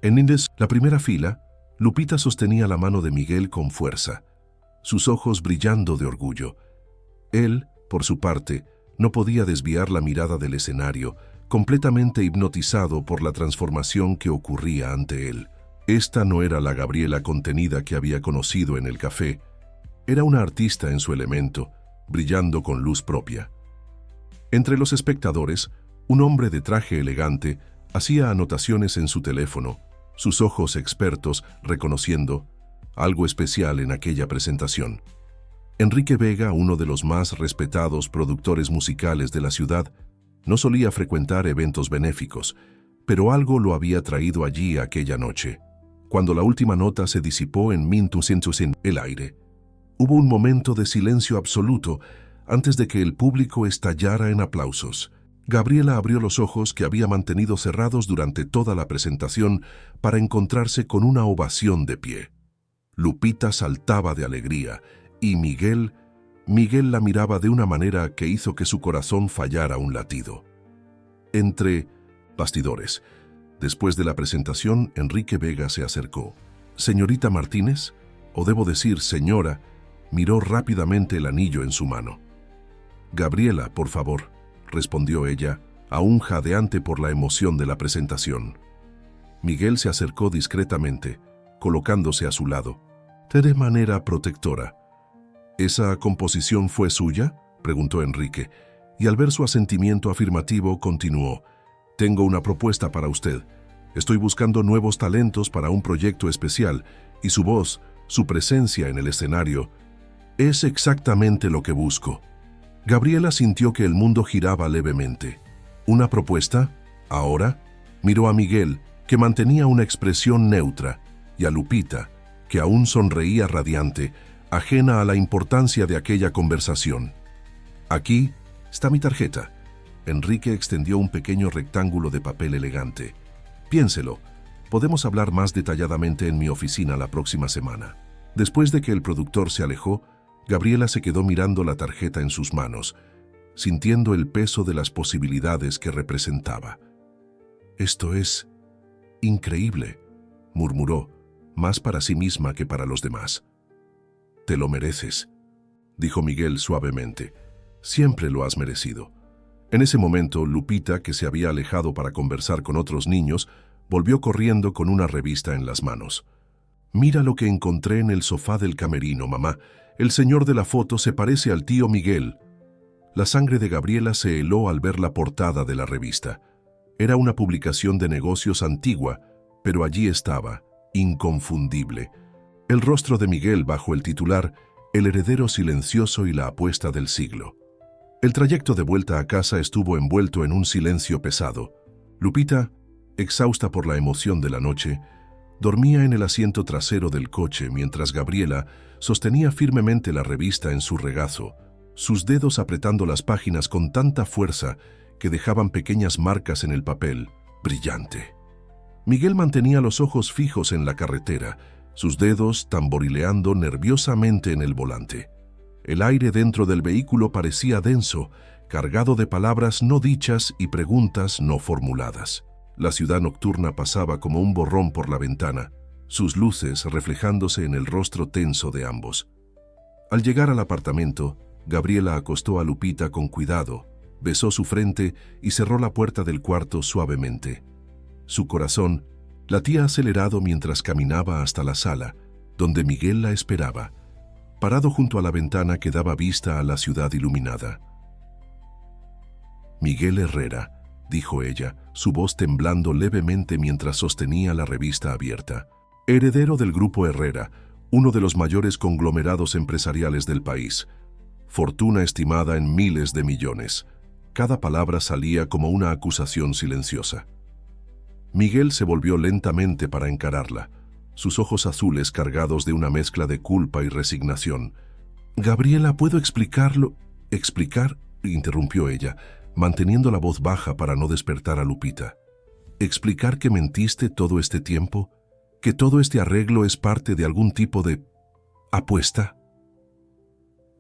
En la primera fila, Lupita sostenía la mano de Miguel con fuerza, sus ojos brillando de orgullo. Él, por su parte, no podía desviar la mirada del escenario, completamente hipnotizado por la transformación que ocurría ante él. Esta no era la Gabriela contenida que había conocido en el café. Era una artista en su elemento, brillando con luz propia. Entre los espectadores, un hombre de traje elegante hacía anotaciones en su teléfono, sus ojos expertos reconociendo algo especial en aquella presentación. Enrique Vega, uno de los más respetados productores musicales de la ciudad, no solía frecuentar eventos benéficos, pero algo lo había traído allí aquella noche. Cuando la última nota se disipó en minutos en el aire, hubo un momento de silencio absoluto antes de que el público estallara en aplausos. Gabriela abrió los ojos que había mantenido cerrados durante toda la presentación para encontrarse con una ovación de pie. Lupita saltaba de alegría y Miguel la miraba de una manera que hizo que su corazón fallara un latido. Entre bastidores, después de la presentación, Enrique Vega se acercó. «Señorita Martínez, o debo decir señora», miró rápidamente el anillo en su mano. «Gabriela, por favor», respondió ella, aún jadeante por la emoción de la presentación. Miguel se acercó discretamente, colocándose a su lado, de manera protectora. «¿Esa composición fue suya?», preguntó Enrique, y al ver su asentimiento afirmativo continuó. «Tengo una propuesta para usted. Estoy buscando nuevos talentos para un proyecto especial, y su voz, su presencia en el escenario, es exactamente lo que busco». Gabriela sintió que el mundo giraba levemente. ¿Una propuesta? ¿Ahora? Miró a Miguel, que mantenía una expresión neutra, y a Lupita, que aún sonreía radiante, ajena a la importancia de aquella conversación. «Aquí está mi tarjeta». Enrique extendió un pequeño rectángulo de papel elegante. «Piénselo. Podemos hablar más detalladamente en mi oficina la próxima semana». Después de que el productor se alejó, Gabriela se quedó mirando la tarjeta en sus manos, sintiendo el peso de las posibilidades que representaba. «Esto es increíble», murmuró, más para sí misma que para los demás. «Te lo mereces», dijo Miguel suavemente. «Siempre lo has merecido». En ese momento, Lupita, que se había alejado para conversar con otros niños, volvió corriendo con una revista en las manos. «Mira lo que encontré en el sofá del camerino, mamá. El señor de la foto se parece al tío Miguel». La sangre de Gabriela se heló al ver la portada de la revista. Era una publicación de negocios antigua, pero allí estaba, inconfundible, el rostro de Miguel bajo el titular «El heredero silencioso y la apuesta del siglo». El trayecto de vuelta a casa estuvo envuelto en un silencio pesado. Lupita, exhausta por la emoción de la noche, dormía en el asiento trasero del coche mientras Gabriela sostenía firmemente la revista en su regazo, sus dedos apretando las páginas con tanta fuerza que dejaban pequeñas marcas en el papel, brillante. Miguel mantenía los ojos fijos en la carretera, sus dedos tamborileando nerviosamente en el volante. El aire dentro del vehículo parecía denso, cargado de palabras no dichas y preguntas no formuladas. La ciudad nocturna pasaba como un borrón por la ventana, sus luces reflejándose en el rostro tenso de ambos. Al llegar al apartamento, Gabriela acostó a Lupita con cuidado, besó su frente y cerró la puerta del cuarto suavemente. Su corazón latía acelerado mientras caminaba hasta la sala, donde Miguel la esperaba, parado junto a la ventana que daba vista a la ciudad iluminada. «Miguel Herrera», dijo ella, su voz temblando levemente mientras sostenía la revista abierta. «Heredero del Grupo Herrera, uno de los mayores conglomerados empresariales del país. Fortuna estimada en miles de millones». Cada palabra salía como una acusación silenciosa. Miguel se volvió lentamente para encararla, sus ojos azules cargados de una mezcla de culpa y resignación. «Gabriela, ¿puedo explicarlo?» «¿Explicar?», interrumpió ella, manteniendo la voz baja para no despertar a Lupita. «¿Explicar que mentiste todo este tiempo? ¿Que todo este arreglo es parte de algún tipo de apuesta?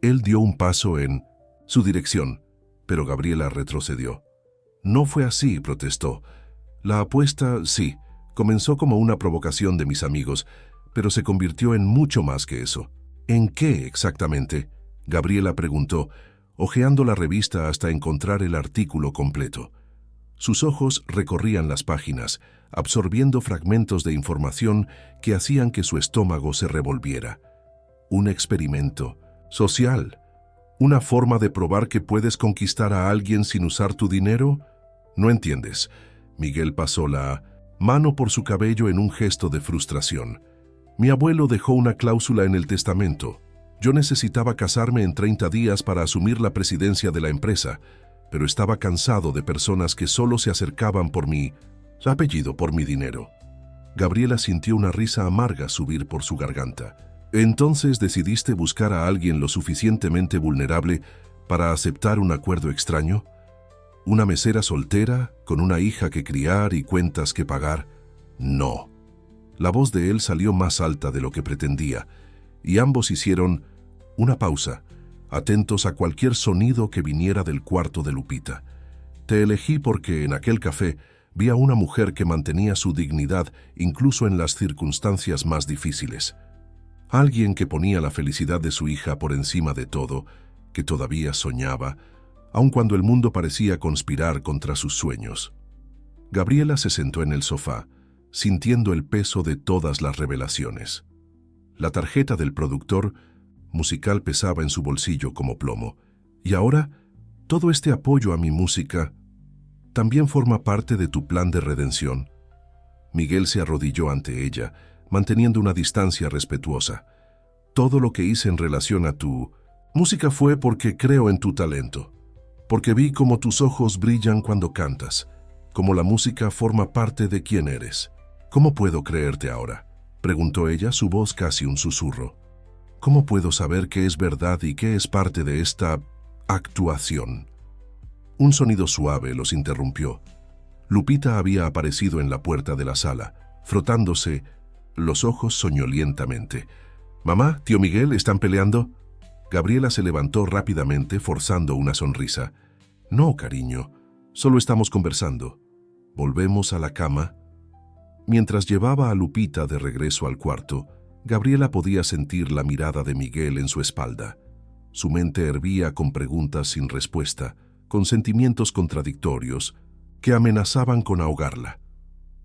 Él dio un paso en su dirección, pero Gabriela retrocedió. No fue así, protestó. La apuesta, sí, comenzó como una provocación de mis amigos, pero se convirtió en mucho más que eso. ¿En qué exactamente?, Gabriela preguntó, hojeando la revista hasta encontrar el artículo completo. Sus ojos recorrían las páginas, absorbiendo fragmentos de información que hacían que su estómago se revolviera. Un experimento social. ¿Una forma de probar que puedes conquistar a alguien sin usar tu dinero? No entiendes. Miguel pasó la mano por su cabello en un gesto de frustración. Mi abuelo dejó una cláusula en el testamento. Yo necesitaba casarme en 30 días para asumir la presidencia de la empresa, pero estaba cansado de personas que solo se acercaban por mi apellido, por mi dinero. Gabriela sintió una risa amarga subir por su garganta. Entonces decidiste buscar a alguien lo suficientemente vulnerable para aceptar un acuerdo extraño. ¿Una mesera soltera, con una hija que criar y cuentas que pagar? No. La voz de él salió más alta de lo que pretendía, y ambos hicieron una pausa, atentos a cualquier sonido que viniera del cuarto de Lupita. Te elegí porque en aquel café vi a una mujer que mantenía su dignidad incluso en las circunstancias más difíciles. Alguien que ponía la felicidad de su hija por encima de todo, que todavía soñaba, aun cuando el mundo parecía conspirar contra sus sueños. Gabriela se sentó en el sofá, sintiendo el peso de todas las revelaciones. La tarjeta del productor musical pesaba en su bolsillo como plomo. Y ahora, todo este apoyo a mi música también forma parte de tu plan de redención. Miguel se arrodilló ante ella, manteniendo una distancia respetuosa. Todo lo que hice en relación a tu música fue porque creo en tu talento, porque vi cómo tus ojos brillan cuando cantas, cómo la música forma parte de quién eres. ¿Cómo puedo creerte ahora?, preguntó ella, su voz casi un susurro. ¿Cómo puedo saber qué es verdad y qué es parte de esta actuación? Un sonido suave los interrumpió. Lupita había aparecido en la puerta de la sala, frotándose los ojos soñolientamente. «Mamá, tío Miguel, ¿están peleando?» Gabriela se levantó rápidamente, forzando una sonrisa. «No, cariño, solo estamos conversando. ¿Volvemos a la cama?» Mientras llevaba a Lupita de regreso al cuarto, Gabriela podía sentir la mirada de Miguel en su espalda. Su mente hervía con preguntas sin respuesta, con sentimientos contradictorios que amenazaban con ahogarla.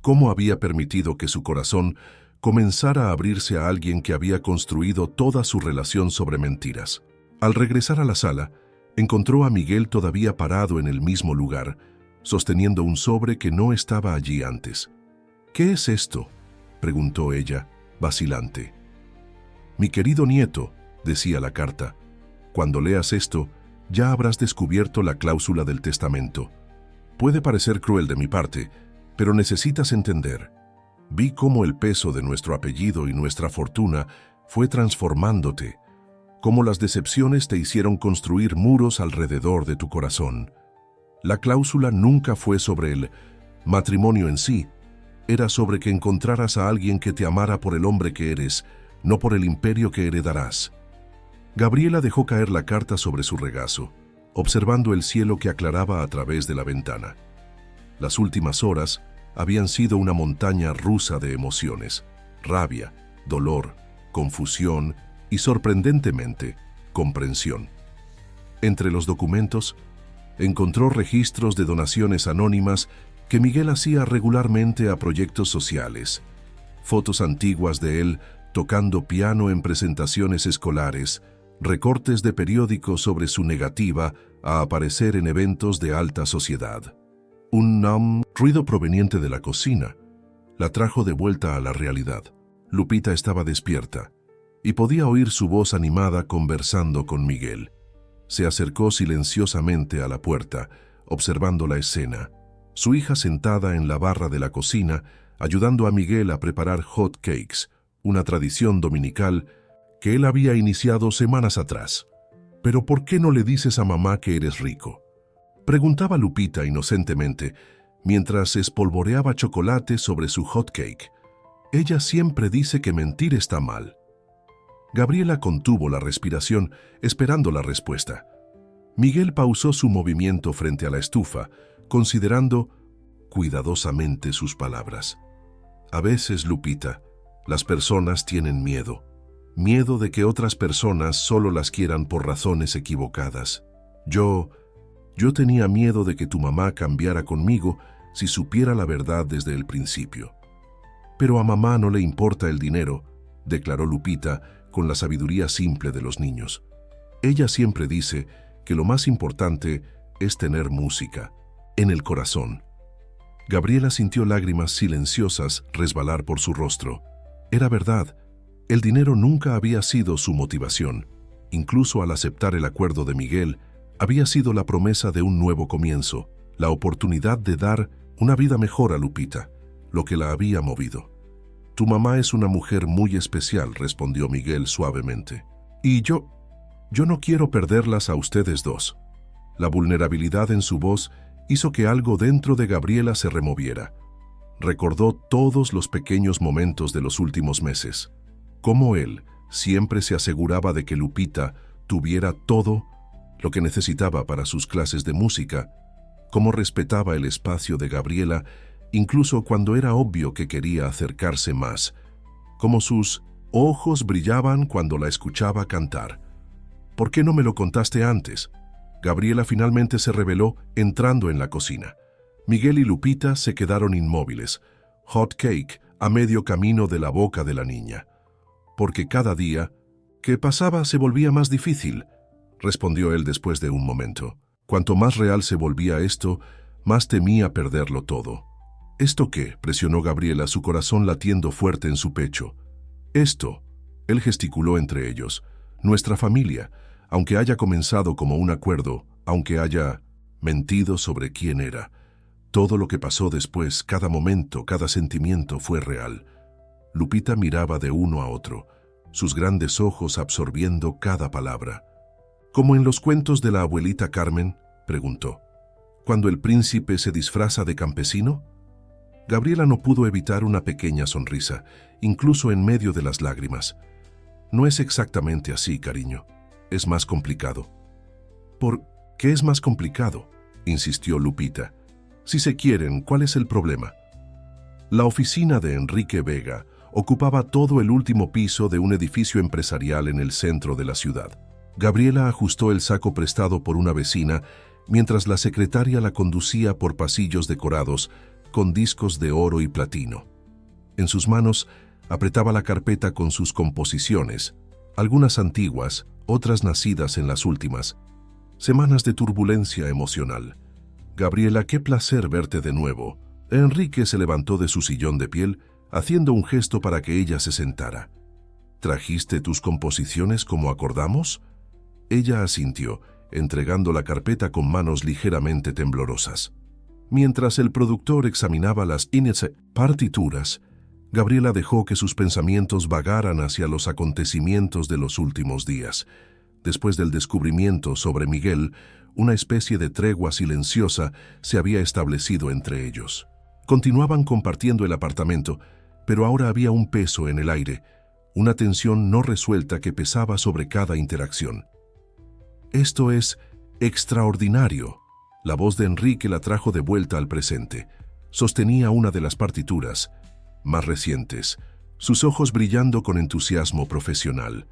¿Cómo había permitido que su corazón comenzara a abrirse a alguien que había construido toda su relación sobre mentiras? Al regresar a la sala, encontró a Miguel todavía parado en el mismo lugar, sosteniendo un sobre que no estaba allí antes. «¿Qué es esto?», preguntó ella, vacilante. «Mi querido nieto», decía la carta, «cuando leas esto, ya habrás descubierto la cláusula del testamento. Puede parecer cruel de mi parte, pero necesitas entender. Vi cómo el peso de nuestro apellido y nuestra fortuna fue transformándote, cómo las decepciones te hicieron construir muros alrededor de tu corazón. La cláusula nunca fue sobre el matrimonio en sí, era sobre que encontraras a alguien que te amara por el hombre que eres, no por el imperio que heredarás». Gabriela dejó caer la carta sobre su regazo, observando el cielo que aclaraba a través de la ventana. Las últimas horas habían sido una montaña rusa de emociones: rabia, dolor, confusión y, sorprendentemente, comprensión. Entre los documentos, encontró registros de donaciones anónimas que Miguel hacía regularmente a proyectos sociales, fotos antiguas de él tocando piano en presentaciones escolares, recortes de periódicos sobre su negativa a aparecer en eventos de alta sociedad. Un ruido proveniente de la cocina la trajo de vuelta a la realidad. Lupita estaba despierta y podía oír su voz animada conversando con Miguel. Se acercó silenciosamente a la puerta, observando la escena. Su hija sentada en la barra de la cocina, ayudando a Miguel a preparar hot cakes, una tradición dominical que él había iniciado semanas atrás. «¿Pero por qué no le dices a mamá que eres rico?», preguntaba Lupita inocentemente, mientras espolvoreaba chocolate sobre su hot cake. Ella siempre dice que mentir está mal. Gabriela contuvo la respiración, esperando la respuesta. Miguel pausó su movimiento frente a la estufa, considerando cuidadosamente sus palabras. A veces, Lupita, las personas tienen miedo. Miedo de que otras personas solo las quieran por razones equivocadas. Yo tenía miedo de que tu mamá cambiara conmigo si supiera la verdad desde el principio. Pero a mamá no le importa el dinero, declaró Lupita con la sabiduría simple de los niños. Ella siempre dice que lo más importante es tener música, en el corazón. Gabriela sintió lágrimas silenciosas resbalar por su rostro. Era verdad, el dinero nunca había sido su motivación. Incluso al aceptar el acuerdo de Miguel, había sido la promesa de un nuevo comienzo, la oportunidad de dar una vida mejor a Lupita, lo que la había movido. Tu mamá es una mujer muy especial, respondió Miguel suavemente. Y yo no quiero perderlas a ustedes dos. La vulnerabilidad en su voz hizo que algo dentro de Gabriela se removiera. Recordó todos los pequeños momentos de los últimos meses. Cómo él siempre se aseguraba de que Lupita tuviera todo lo que necesitaba para sus clases de música, cómo respetaba el espacio de Gabriela, incluso cuando era obvio que quería acercarse más, cómo sus ojos brillaban cuando la escuchaba cantar. ¿Por qué no me lo contaste antes? Gabriela finalmente se reveló entrando en la cocina. Miguel y Lupita se quedaron inmóviles, hot cake a medio camino de la boca de la niña. Porque cada día que pasaba se volvía más difícil, respondió él después de un momento. Cuanto más real se volvía esto, más temía perderlo todo. ¿Esto qué?, presionó Gabriela, su corazón latiendo fuerte en su pecho. Esto, él gesticuló entre ellos, nuestra familia, aunque haya comenzado como un acuerdo, aunque haya mentido sobre quién era. Todo lo que pasó después, cada momento, cada sentimiento fue real. Lupita miraba de uno a otro, sus grandes ojos absorbiendo cada palabra. ¿Como en los cuentos de la abuelita Carmen?, preguntó. ¿Cuando el príncipe se disfraza de campesino? Gabriela no pudo evitar una pequeña sonrisa, incluso en medio de las lágrimas. No es exactamente así, cariño. Es más complicado. ¿Por qué es más complicado?, insistió Lupita. Si se quieren, ¿cuál es el problema? La oficina de Enrique Vega ocupaba todo el último piso de un edificio empresarial en el centro de la ciudad. Gabriela ajustó el saco prestado por una vecina mientras la secretaria la conducía por pasillos decorados con discos de oro y platino. En sus manos apretaba la carpeta con sus composiciones, algunas antiguas, otras nacidas en las últimas semanas de turbulencia emocional. Gabriela, qué placer verte de nuevo. Enrique se levantó de su sillón de piel, haciendo un gesto para que ella se sentara. ¿Trajiste tus composiciones como acordamos? Ella asintió, entregando la carpeta con manos ligeramente temblorosas. Mientras el productor examinaba las partituras, Gabriela dejó que sus pensamientos vagaran hacia los acontecimientos de los últimos días. Después del descubrimiento sobre Miguel, una especie de tregua silenciosa se había establecido entre ellos. Continuaban compartiendo el apartamento, pero ahora había un peso en el aire, una tensión no resuelta que pesaba sobre cada interacción. Esto es extraordinario. La voz de Enrique la trajo de vuelta al presente. Sostenía una de las partituras más recientes, sus ojos brillando con entusiasmo profesional.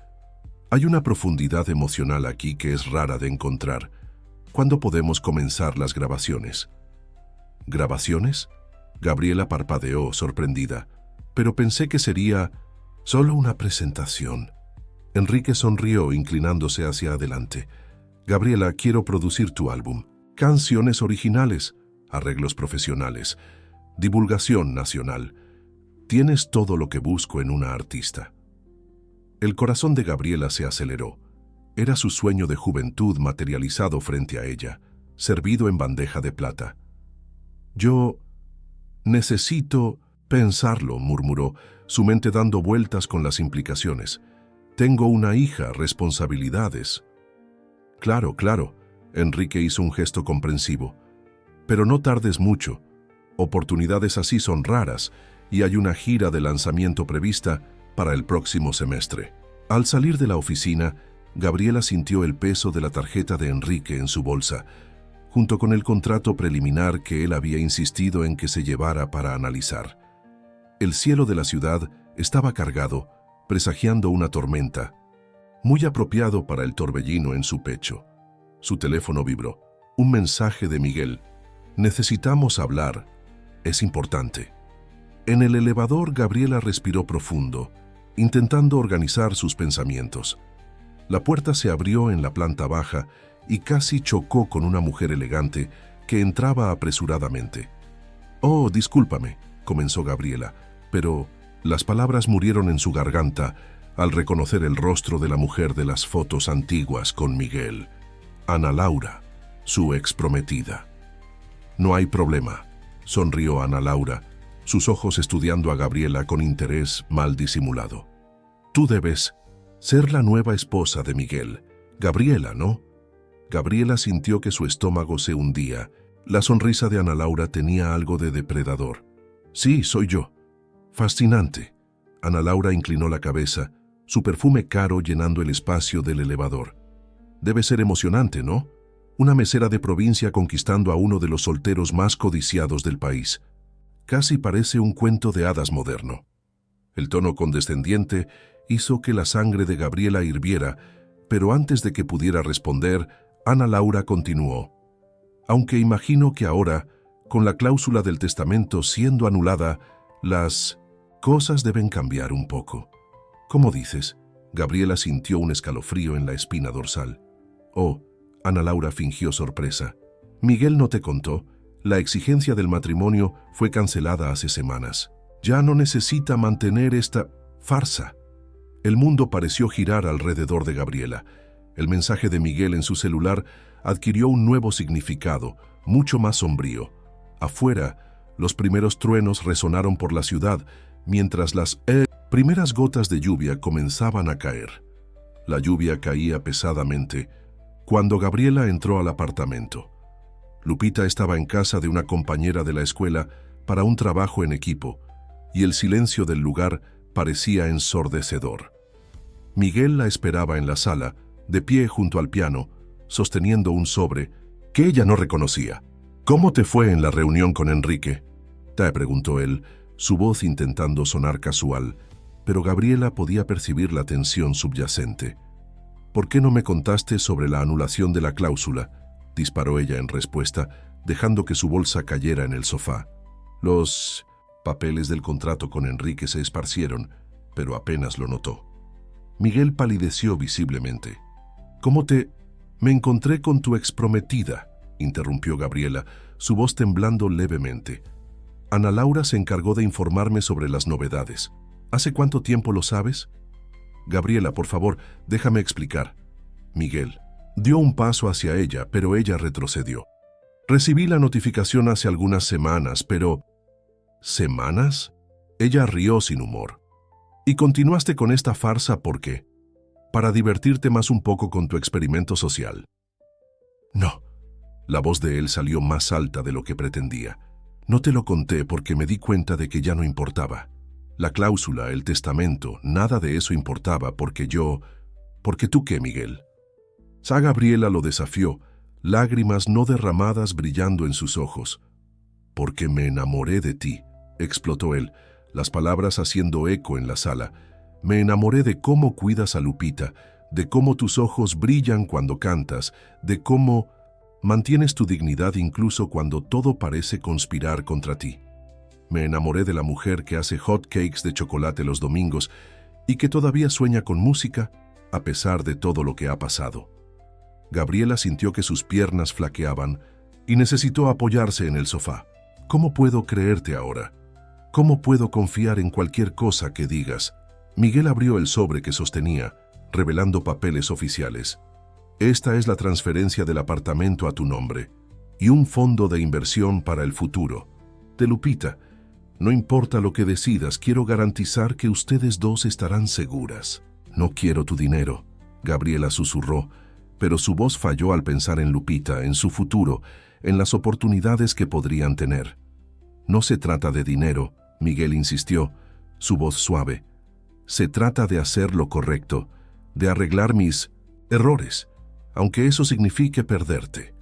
Hay una profundidad emocional aquí que es rara de encontrar. ¿Cuándo podemos comenzar las grabaciones? ¿Grabaciones? Gabriela parpadeó, sorprendida. Pero pensé que sería solo una presentación. Enrique sonrió, inclinándose hacia adelante. Gabriela, quiero producir tu álbum. Canciones originales, arreglos profesionales, divulgación nacional. Tienes todo lo que busco en una artista. El corazón de Gabriela se aceleró. Era su sueño de juventud materializado frente a ella, servido en bandeja de plata. Yo necesito pensarlo, murmuró, su mente dando vueltas con las implicaciones. Tengo una hija, responsabilidades. Claro, claro. Enrique hizo un gesto comprensivo. Pero no tardes mucho. Oportunidades así son raras. y hay una gira de lanzamiento prevista para el próximo semestre. Al salir de la oficina, Gabriela sintió el peso de la tarjeta de Enrique en su bolsa, junto con el contrato preliminar que él había insistido en que se llevara para analizar. El cielo de la ciudad estaba cargado, presagiando una tormenta, muy apropiado para el torbellino en su pecho. Su teléfono vibró. Un mensaje de Miguel. Necesitamos hablar. Es importante. En el elevador, Gabriela respiró profundo, intentando organizar sus pensamientos. La puerta se abrió en la planta baja y casi chocó con una mujer elegante que entraba apresuradamente. «Oh, discúlpame», comenzó Gabriela, pero las palabras murieron en su garganta al reconocer el rostro de la mujer de las fotos antiguas con Miguel, Ana Laura, su exprometida. «No hay problema», sonrió Ana Laura, sus ojos estudiando a Gabriela con interés mal disimulado. «Tú debes ser la nueva esposa de Miguel, Gabriela, ¿no?» Gabriela sintió que su estómago se hundía. La sonrisa de Ana Laura tenía algo de depredador. «Sí, soy yo». «Fascinante». Ana Laura inclinó la cabeza, su perfume caro llenando el espacio del elevador. «Debe ser emocionante, ¿no? Una mesera de provincia conquistando a uno de los solteros más codiciados del país. Casi parece un cuento de hadas moderno». El tono condescendiente hizo que la sangre de Gabriela hirviera, pero antes de que pudiera responder, Ana Laura continuó. «Aunque imagino que ahora, con la cláusula del testamento siendo anulada, las cosas deben cambiar un poco». «¿Cómo dices?» Gabriela sintió un escalofrío en la espina dorsal. «Oh», Ana Laura fingió sorpresa. «Miguel no te contó. La exigencia del matrimonio fue cancelada hace semanas. Ya no necesita mantener esta farsa». El mundo pareció girar alrededor de Gabriela. El mensaje de Miguel en su celular adquirió un nuevo significado, mucho más sombrío. Afuera, los primeros truenos resonaron por la ciudad, mientras las primeras gotas de lluvia comenzaban a caer. La lluvia caía pesadamente cuando Gabriela entró al apartamento. Lupita estaba en casa de una compañera de la escuela para un trabajo en equipo, y el silencio del lugar parecía ensordecedor. Miguel la esperaba en la sala, de pie junto al piano, sosteniendo un sobre que ella no reconocía. «¿Cómo te fue en la reunión con Enrique?», te preguntó él, su voz intentando sonar casual, pero Gabriela podía percibir la tensión subyacente. «¿Por qué no me contaste sobre la anulación de la cláusula?», disparó ella en respuesta, dejando que su bolsa cayera en el sofá. Los papeles del contrato con Enrique se esparcieron, pero apenas lo notó. Miguel palideció visiblemente. «¿Cómo te...?» «Me encontré con tu exprometida», interrumpió Gabriela, su voz temblando levemente. «Ana Laura se encargó de informarme sobre las novedades. ¿Hace cuánto tiempo lo sabes?» «Gabriela, por favor, déjame explicar». Miguel dio un paso hacia ella, pero ella retrocedió. «Recibí la notificación hace algunas semanas, pero...» «¿Semanas?». Ella rió sin humor. «¿Y continuaste con esta farsa por qué? ¿Para divertirte más un poco con tu experimento social?». «No». La voz de él salió más alta de lo que pretendía. «No te lo conté porque me di cuenta de que ya no importaba. La cláusula, el testamento, nada de eso importaba porque yo... ¿Porque tú qué, Miguel?». Sa Gabriela lo desafió, lágrimas no derramadas brillando en sus ojos. «Porque me enamoré de ti», explotó él, las palabras haciendo eco en la sala. «Me enamoré de cómo cuidas a Lupita, de cómo tus ojos brillan cuando cantas, de cómo mantienes tu dignidad incluso cuando todo parece conspirar contra ti. Me enamoré de la mujer que hace hot cakes de chocolate los domingos y que todavía sueña con música a pesar de todo lo que ha pasado». Gabriela sintió que sus piernas flaqueaban y necesitó apoyarse en el sofá. «¿Cómo puedo creerte ahora? ¿Cómo puedo confiar en cualquier cosa que digas?». Miguel abrió el sobre que sostenía, revelando papeles oficiales. «Esta es la transferencia del apartamento a tu nombre y un fondo de inversión para el futuro. De Lupita. No importa lo que decidas, quiero garantizar que ustedes dos estarán seguras». «No quiero tu dinero», Gabriela susurró, pero su voz falló al pensar en Lupita, en su futuro, en las oportunidades que podrían tener. «No se trata de dinero», Miguel insistió, su voz suave. Se trata de hacer lo correcto, de arreglar mis errores, aunque eso signifique perderte.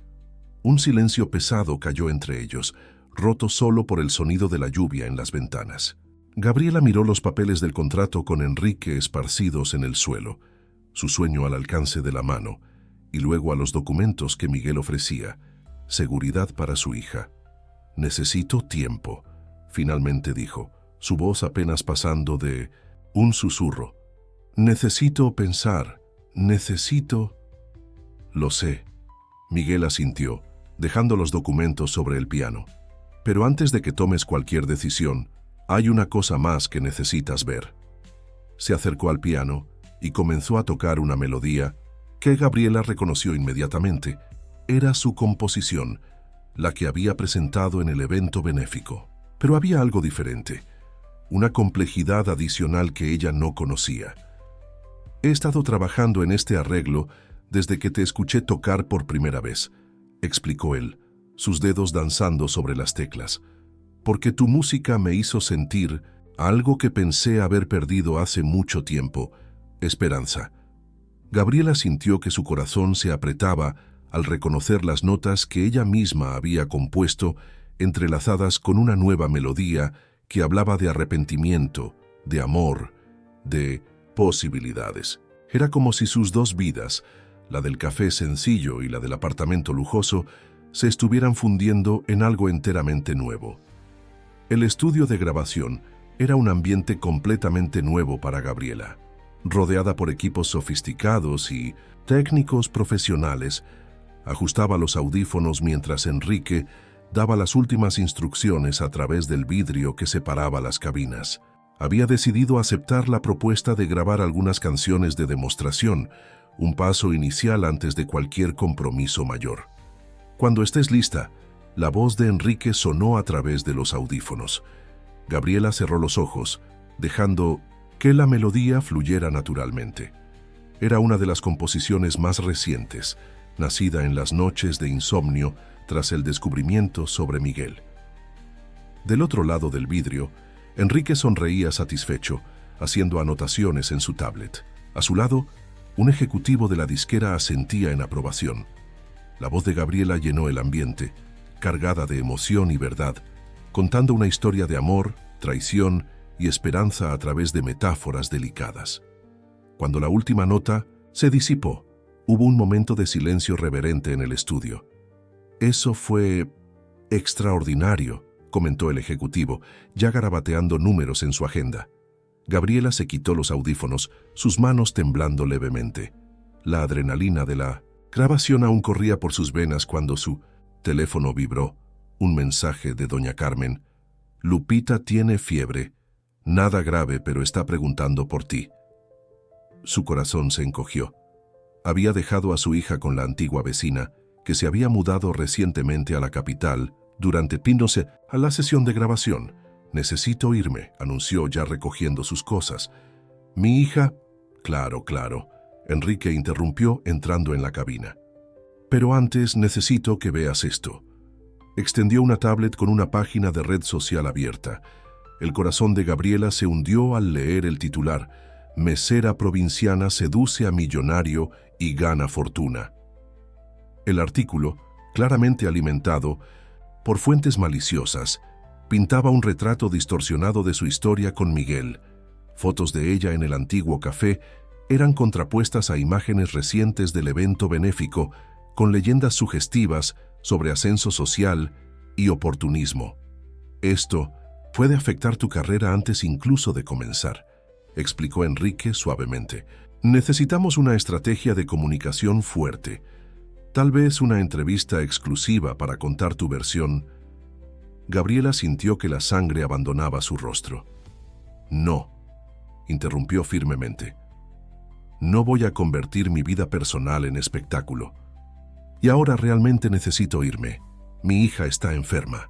Un silencio pesado cayó entre ellos, roto solo por el sonido de la lluvia en las ventanas. Gabriela miró los papeles del contrato con Enrique esparcidos en el suelo, su sueño al alcance de la mano, y luego a los documentos que Miguel ofrecía, seguridad para su hija. «Necesito tiempo», finalmente dijo, su voz apenas pasando de un susurro. «Necesito pensar, necesito...» «Lo sé», Miguel asintió, dejando los documentos sobre el piano. «Pero antes de que tomes cualquier decisión, hay una cosa más que necesitas ver». Se acercó al piano y comenzó a tocar una melodía que Gabriela reconoció inmediatamente. Era su composición, la que había presentado en el evento benéfico. Pero había algo diferente, una complejidad adicional que ella no conocía. «He estado trabajando en este arreglo desde que te escuché tocar por primera vez», explicó él, sus dedos danzando sobre las teclas, «porque tu música me hizo sentir algo que pensé haber perdido hace mucho tiempo, esperanza». Gabriela sintió que su corazón se apretaba al reconocer las notas que ella misma había compuesto, entrelazadas con una nueva melodía que hablaba de arrepentimiento, de amor, de posibilidades. Era como si sus dos vidas, la del café sencillo y la del apartamento lujoso, se estuvieran fundiendo en algo enteramente nuevo. El estudio de grabación era un ambiente completamente nuevo para Gabriela. Rodeada por equipos sofisticados y técnicos profesionales, ajustaba los audífonos mientras Enrique daba las últimas instrucciones a través del vidrio que separaba las cabinas. Había decidido aceptar la propuesta de grabar algunas canciones de demostración, un paso inicial antes de cualquier compromiso mayor. «Cuando estés lista», la voz de Enrique sonó a través de los audífonos. Gabriela cerró los ojos, dejando que la melodía fluyera naturalmente. Era una de las composiciones más recientes, nacida en las noches de insomnio tras el descubrimiento sobre Miguel. Del otro lado del vidrio, Enrique sonreía satisfecho, haciendo anotaciones en su tablet. A su lado, un ejecutivo de la disquera asentía en aprobación. La voz de Gabriela llenó el ambiente, cargada de emoción y verdad, contando una historia de amor, traición y esperanza a través de metáforas delicadas. Cuando la última nota se disipó, hubo un momento de silencio reverente en el estudio. «Eso fue extraordinario», comentó el ejecutivo, ya garabateando números en su agenda. Gabriela se quitó los audífonos, sus manos temblando levemente. La adrenalina de la grabación aún corría por sus venas cuando su teléfono vibró. Un mensaje de doña Carmen. «Lupita tiene fiebre. Nada grave, pero está preguntando por ti». Su corazón se encogió. Había dejado a su hija con la antigua vecina, que se había mudado recientemente a la capital, durante a la sesión de grabación. «Necesito irme», anunció ya recogiendo sus cosas. «Mi hija...» Claro. Enrique interrumpió entrando en la cabina. «Pero antes necesito que veas esto». Extendió una tablet con una página de red social abierta. El corazón de Gabriela se hundió al leer el titular: «Mesera provinciana seduce a millonario y gana fortuna». El artículo, claramente alimentado por fuentes maliciosas, pintaba un retrato distorsionado de su historia con Miguel. Fotos de ella en el antiguo café eran contrapuestas a imágenes recientes del evento benéfico, con leyendas sugestivas sobre ascenso social y oportunismo. «Esto puede afectar tu carrera antes incluso de comenzar», explicó Enrique suavemente. «Necesitamos una estrategia de comunicación fuerte. Tal vez una entrevista exclusiva para contar tu versión». Gabriela sintió que la sangre abandonaba su rostro. «No», interrumpió firmemente. «No voy a convertir mi vida personal en espectáculo. Y ahora realmente necesito irme. Mi hija está enferma».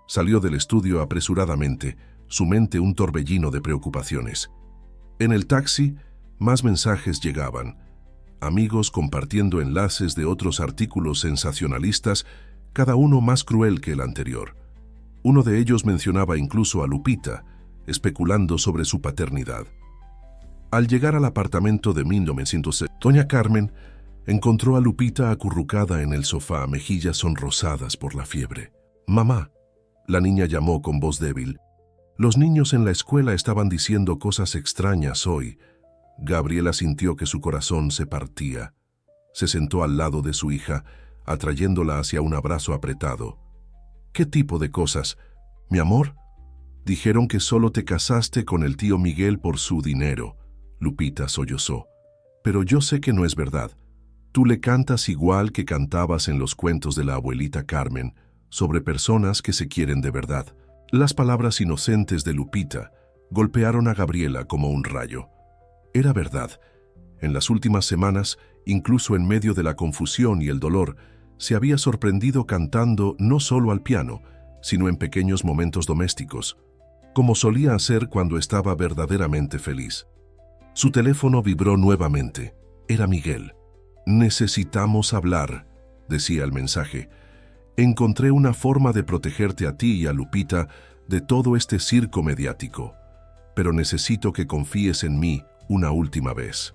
Salió del estudio apresuradamente, su mente un torbellino de preocupaciones. En el taxi, más mensajes llegaban. Amigos compartiendo enlaces de otros artículos sensacionalistas, cada uno más cruel que el anterior. Uno de ellos mencionaba incluso a Lupita, especulando sobre su paternidad. Al llegar al apartamento de 1906, doña Carmen encontró a Lupita acurrucada en el sofá, mejillas sonrosadas por la fiebre. «Mamá», la niña llamó con voz débil. «Los niños en la escuela estaban diciendo cosas extrañas hoy». Gabriela sintió que su corazón se partía. Se sentó al lado de su hija, atrayéndola hacia un abrazo apretado. «¿Qué tipo de cosas, mi amor?» «Dijeron que solo te casaste con el tío Miguel por su dinero», Lupita sollozó. «Pero yo sé que no es verdad. Tú le cantas igual que cantabas en los cuentos de la abuelita Carmen, sobre personas que se quieren de verdad». Las palabras inocentes de Lupita golpearon a Gabriela como un rayo. Era verdad. En las últimas semanas, incluso en medio de la confusión y el dolor, se había sorprendido cantando no solo al piano, sino en pequeños momentos domésticos, como solía hacer cuando estaba verdaderamente feliz. Su teléfono vibró nuevamente. Era Miguel. «Necesitamos hablar», decía el mensaje. «Encontré una forma de protegerte a ti y a Lupita de todo este circo mediático, pero necesito que confíes en mí una última vez».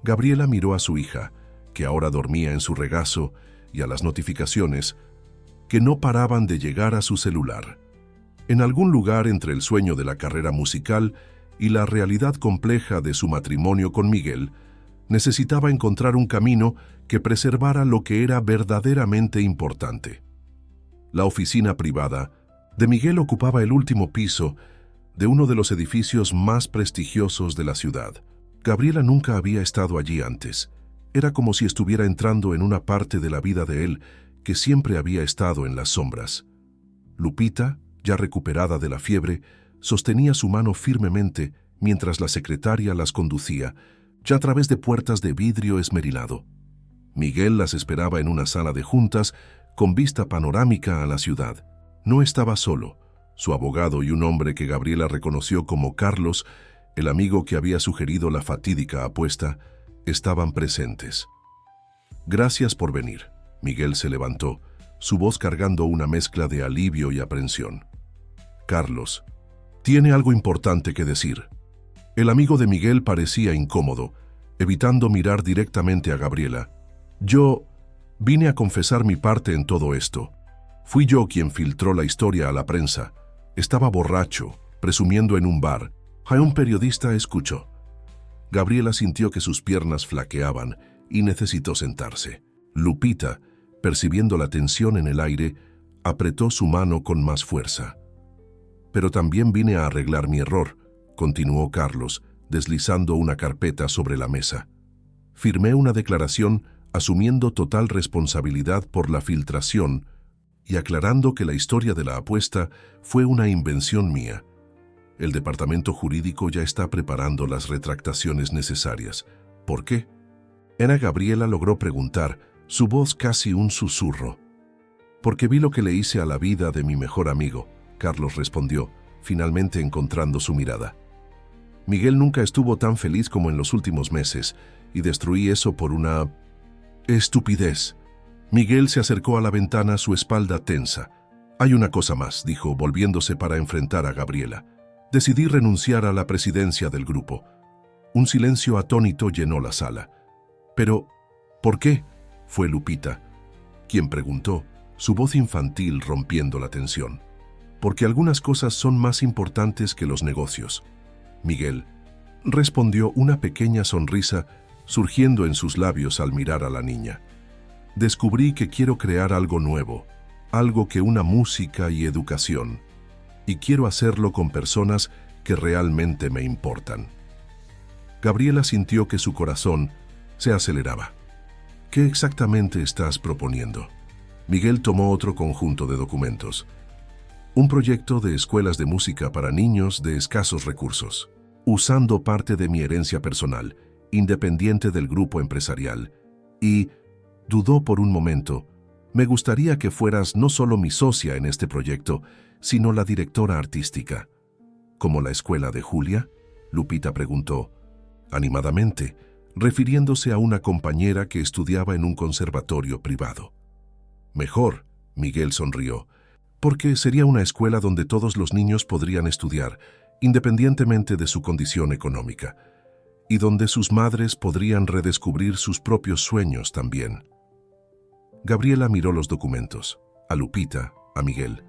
Gabriela miró a su hija, que ahora dormía en su regazo, y a las notificaciones que no paraban de llegar a su celular. En algún lugar entre el sueño de la carrera musical y la realidad compleja de su matrimonio con Miguel, necesitaba encontrar un camino que preservara lo que era verdaderamente importante. La oficina privada de Miguel ocupaba el último piso de uno de los edificios más prestigiosos de la ciudad. Gabriela nunca había estado allí antes. Era como si estuviera entrando en una parte de la vida de él que siempre había estado en las sombras. Lupita, ya recuperada de la fiebre, sostenía su mano firmemente mientras la secretaria las conducía, ya a través de puertas de vidrio esmerilado. Miguel las esperaba en una sala de juntas con vista panorámica a la ciudad. No estaba solo. Su abogado y un hombre que Gabriela reconoció como Carlos, el amigo que había sugerido la fatídica apuesta, estaban presentes. «Gracias por venir». Miguel se levantó, su voz cargando una mezcla de alivio y aprensión. «Carlos, tiene algo importante que decir». El amigo de Miguel parecía incómodo, evitando mirar directamente a Gabriela. «Yo vine a confesar mi parte en todo esto. Fui yo quien filtró la historia a la prensa. Estaba borracho, presumiendo en un bar. A un periodista escuchó». Gabriela sintió que sus piernas flaqueaban y necesitó sentarse. Lupita, percibiendo la tensión en el aire, apretó su mano con más fuerza. «Pero también vine a arreglar mi error», continuó Carlos, deslizando una carpeta sobre la mesa. «Firmé una declaración asumiendo total responsabilidad por la filtración y aclarando que la historia de la apuesta fue una invención mía. El departamento jurídico ya está preparando las retractaciones necesarias. ¿Por qué?». Ana Gabriela logró preguntar, su voz casi un susurro. «Porque vi lo que le hice a la vida de mi mejor amigo», Carlos respondió, finalmente encontrando su mirada. «Miguel nunca estuvo tan feliz como en los últimos meses, y destruí eso por una estupidez». Miguel se acercó a la ventana, su espalda tensa. «Hay una cosa más», dijo, volviéndose para enfrentar a Gabriela. «Decidí renunciar a la presidencia del grupo». Un silencio atónito llenó la sala. «¿Pero por qué?», fue Lupita quien preguntó, su voz infantil rompiendo la tensión. «Porque algunas cosas son más importantes que los negocios». Miguel respondió, una pequeña sonrisa surgiendo en sus labios al mirar a la niña. «Descubrí que quiero crear algo nuevo, algo que una música y educación, y quiero hacerlo con personas que realmente me importan». Gabriela sintió que su corazón se aceleraba. «¿Qué exactamente estás proponiendo?». Miguel tomó otro conjunto de documentos. «Un proyecto de escuelas de música para niños de escasos recursos, usando parte de mi herencia personal, independiente del grupo empresarial. Y», dudó por un momento, «me gustaría que fueras no solo mi socia en este proyecto, sino la directora artística». «¿Como la escuela de Julia?», Lupita preguntó, animadamente, refiriéndose a una compañera que estudiaba en un conservatorio privado. «Mejor», Miguel sonrió, Porque sería una escuela donde todos los niños podrían estudiar, independientemente de su condición económica, y donde sus madres podrían redescubrir sus propios sueños también. Gabriela miró los documentos, a Lupita, a Miguel.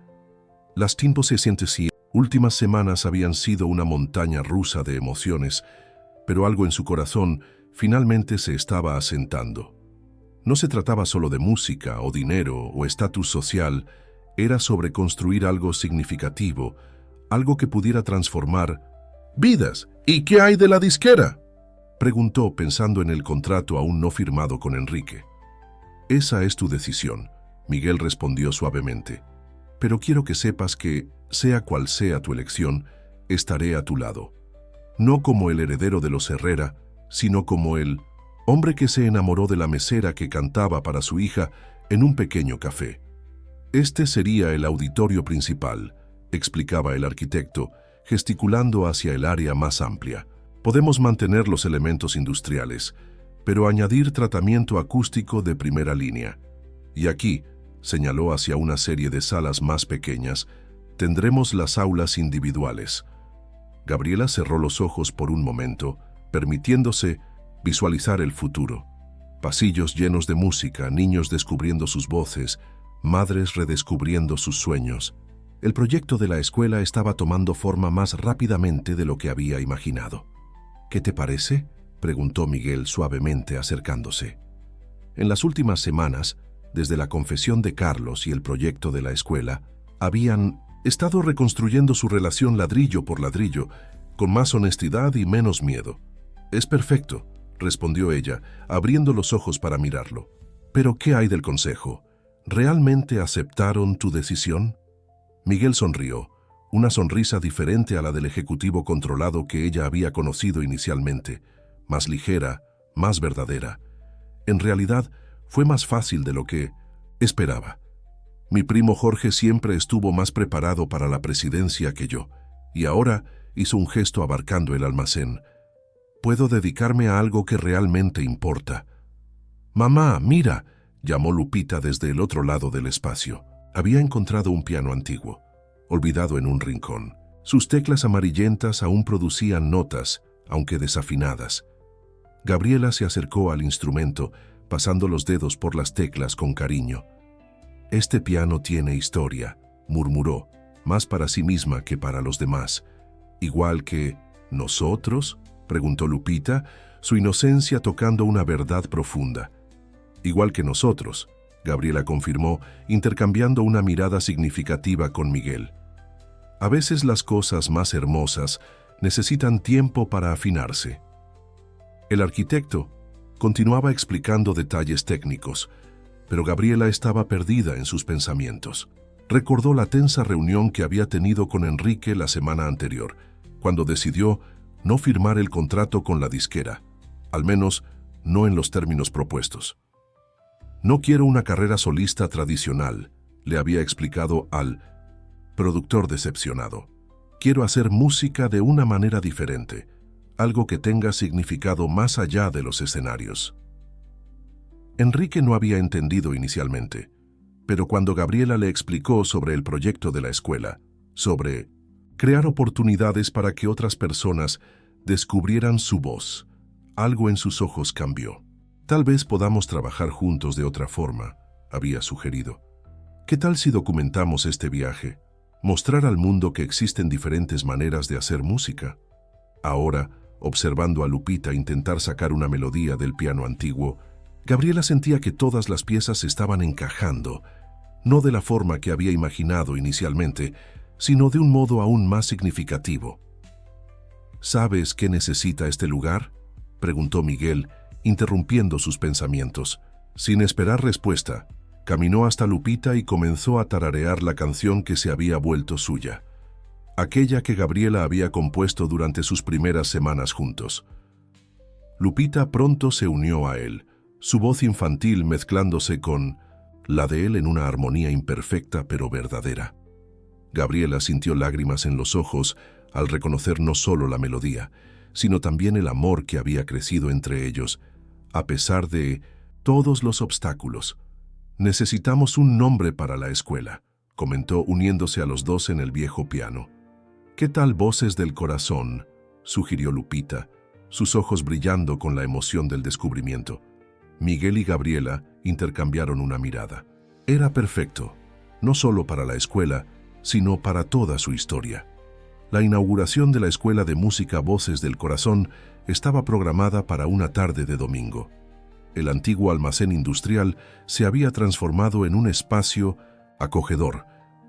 Las últimas semanas habían sido una montaña rusa de emociones, pero algo en su corazón finalmente se estaba asentando. No se trataba solo de música o dinero o estatus social, era sobre construir algo significativo, algo que pudiera transformar vidas. ¿Y qué hay de la disquera?, preguntó pensando en el contrato aún no firmado con Enrique. Esa es tu decisión, Miguel respondió suavemente. Pero quiero que sepas que, sea cual sea tu elección, estaré a tu lado. No como el heredero de los Herrera, sino como el hombre que se enamoró de la mesera que cantaba para su hija en un pequeño café. Este sería el auditorio principal, explicaba el arquitecto, gesticulando hacia el área más amplia. Podemos mantener los elementos industriales, pero añadir tratamiento acústico de primera línea. Y aquí, señaló hacia una serie de salas más pequeñas, tendremos las aulas individuales. Gabriela cerró los ojos por un momento, permitiéndose visualizar el futuro. Pasillos llenos de música, niños descubriendo sus voces, madres redescubriendo sus sueños. El proyecto de la escuela estaba tomando forma más rápidamente de lo que había imaginado. ¿Qué te parece?, preguntó Miguel suavemente acercándose. En las últimas semanas, desde la confesión de Carlos y el proyecto de la escuela, habían estado reconstruyendo su relación ladrillo por ladrillo, con más honestidad y menos miedo. Es perfecto, respondió ella, abriendo los ojos para mirarlo. ¿Pero qué hay del consejo? ¿Realmente aceptaron tu decisión? Miguel sonrió, una sonrisa diferente a la del ejecutivo controlado que ella había conocido inicialmente, más ligera, más verdadera. En realidad, fue más fácil de lo que esperaba. Mi primo Jorge siempre estuvo más preparado para la presidencia que yo, y ahora hizo un gesto abarcando el almacén. Puedo dedicarme a algo que realmente importa. «Mamá, mira», llamó Lupita desde el otro lado del espacio. Había encontrado un piano antiguo, olvidado en un rincón. Sus teclas amarillentas aún producían notas, aunque desafinadas. Gabriela se acercó al instrumento, pasando los dedos por las teclas con cariño. «Este piano tiene historia», murmuró, más para sí misma que para los demás. «¿Igual que nosotros?», preguntó Lupita, su inocencia tocando una verdad profunda. «Igual que nosotros», Gabriela confirmó, intercambiando una mirada significativa con Miguel. «A veces las cosas más hermosas necesitan tiempo para afinarse». El arquitecto continuaba explicando detalles técnicos, pero Gabriela estaba perdida en sus pensamientos. Recordó la tensa reunión que había tenido con Enrique la semana anterior, cuando decidió no firmar el contrato con la disquera, al menos no en los términos propuestos. «No quiero una carrera solista tradicional», le había explicado al productor decepcionado. «Quiero hacer música de una manera diferente, algo que tenga significado más allá de los escenarios». Enrique no había entendido inicialmente, pero cuando Gabriela le explicó sobre el proyecto de la escuela, sobre crear oportunidades para que otras personas descubrieran su voz, algo en sus ojos cambió. «Tal vez podamos trabajar juntos de otra forma», había sugerido. «¿Qué tal si documentamos este viaje? Mostrar al mundo que existen diferentes maneras de hacer música». Ahora, observando a Lupita intentar sacar una melodía del piano antiguo, Gabriela sentía que todas las piezas estaban encajando, no de la forma que había imaginado inicialmente, sino de un modo aún más significativo. «¿Sabes qué necesita este lugar?», preguntó Miguel, interrumpiendo sus pensamientos. Sin esperar respuesta, caminó hasta Lupita y comenzó a tararear la canción que se había vuelto suya, aquella que Gabriela había compuesto durante sus primeras semanas juntos. Lupita pronto se unió a él, su voz infantil mezclándose con la de él en una armonía imperfecta pero verdadera. Gabriela sintió lágrimas en los ojos al reconocer no solo la melodía, sino también el amor que había crecido entre ellos, a pesar de todos los obstáculos. «Necesitamos un nombre para la escuela», comentó uniéndose a los dos en el viejo piano. ¿Qué tal Voces del Corazón?, sugirió Lupita, sus ojos brillando con la emoción del descubrimiento. Miguel y Gabriela intercambiaron una mirada. Era perfecto, no solo para la escuela, sino para toda su historia. La inauguración de la Escuela de Música Voces del Corazón estaba programada para una tarde de domingo. El antiguo almacén industrial se había transformado en un espacio acogedor,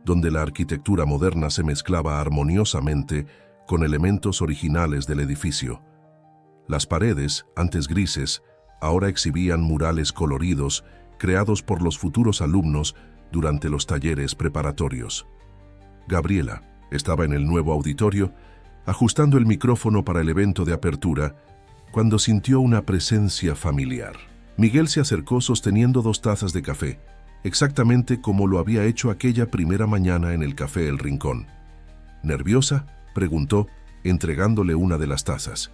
donde la arquitectura moderna se mezclaba armoniosamente con elementos originales del edificio. Las paredes, antes grises, ahora exhibían murales coloridos creados por los futuros alumnos durante los talleres preparatorios. Gabriela estaba en el nuevo auditorio, ajustando el micrófono para el evento de apertura, cuando sintió una presencia familiar. Miguel se acercó sosteniendo 2 tazas de café, exactamente como lo había hecho aquella primera mañana en el Café El Rincón. ¿Nerviosa?, preguntó, entregándole una de las tazas.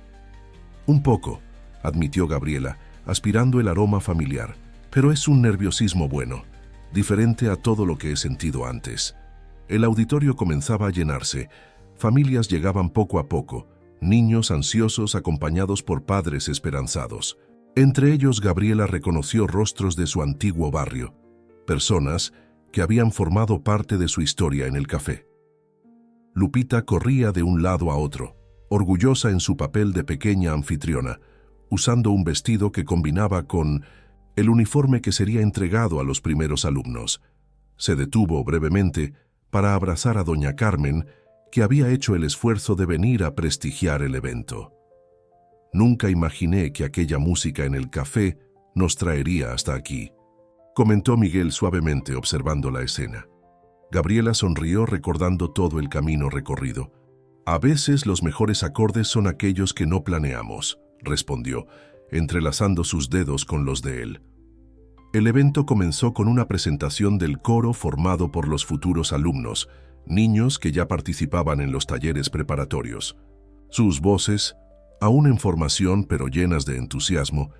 Un poco, admitió Gabriela, aspirando el aroma familiar, pero es un nerviosismo bueno, diferente a todo lo que he sentido antes. El auditorio comenzaba a llenarse, familias llegaban poco a poco, niños ansiosos acompañados por padres esperanzados. Entre ellos Gabriela reconoció rostros de su antiguo barrio, personas que habían formado parte de su historia en el café. Lupita corría de un lado a otro, orgullosa en su papel de pequeña anfitriona, usando un vestido que combinaba con el uniforme que sería entregado a los primeros alumnos. Se detuvo brevemente para abrazar a doña Carmen, que había hecho el esfuerzo de venir a prestigiar el evento. Nunca imaginé que aquella música en el café nos traería hasta aquí, comentó Miguel suavemente observando la escena. Gabriela sonrió recordando todo el camino recorrido. A veces los mejores acordes son aquellos que no planeamos, respondió, entrelazando sus dedos con los de él. El evento comenzó con una presentación del coro formado por los futuros alumnos, niños que ya participaban en los talleres preparatorios. Sus voces, aún en formación pero llenas de entusiasmo,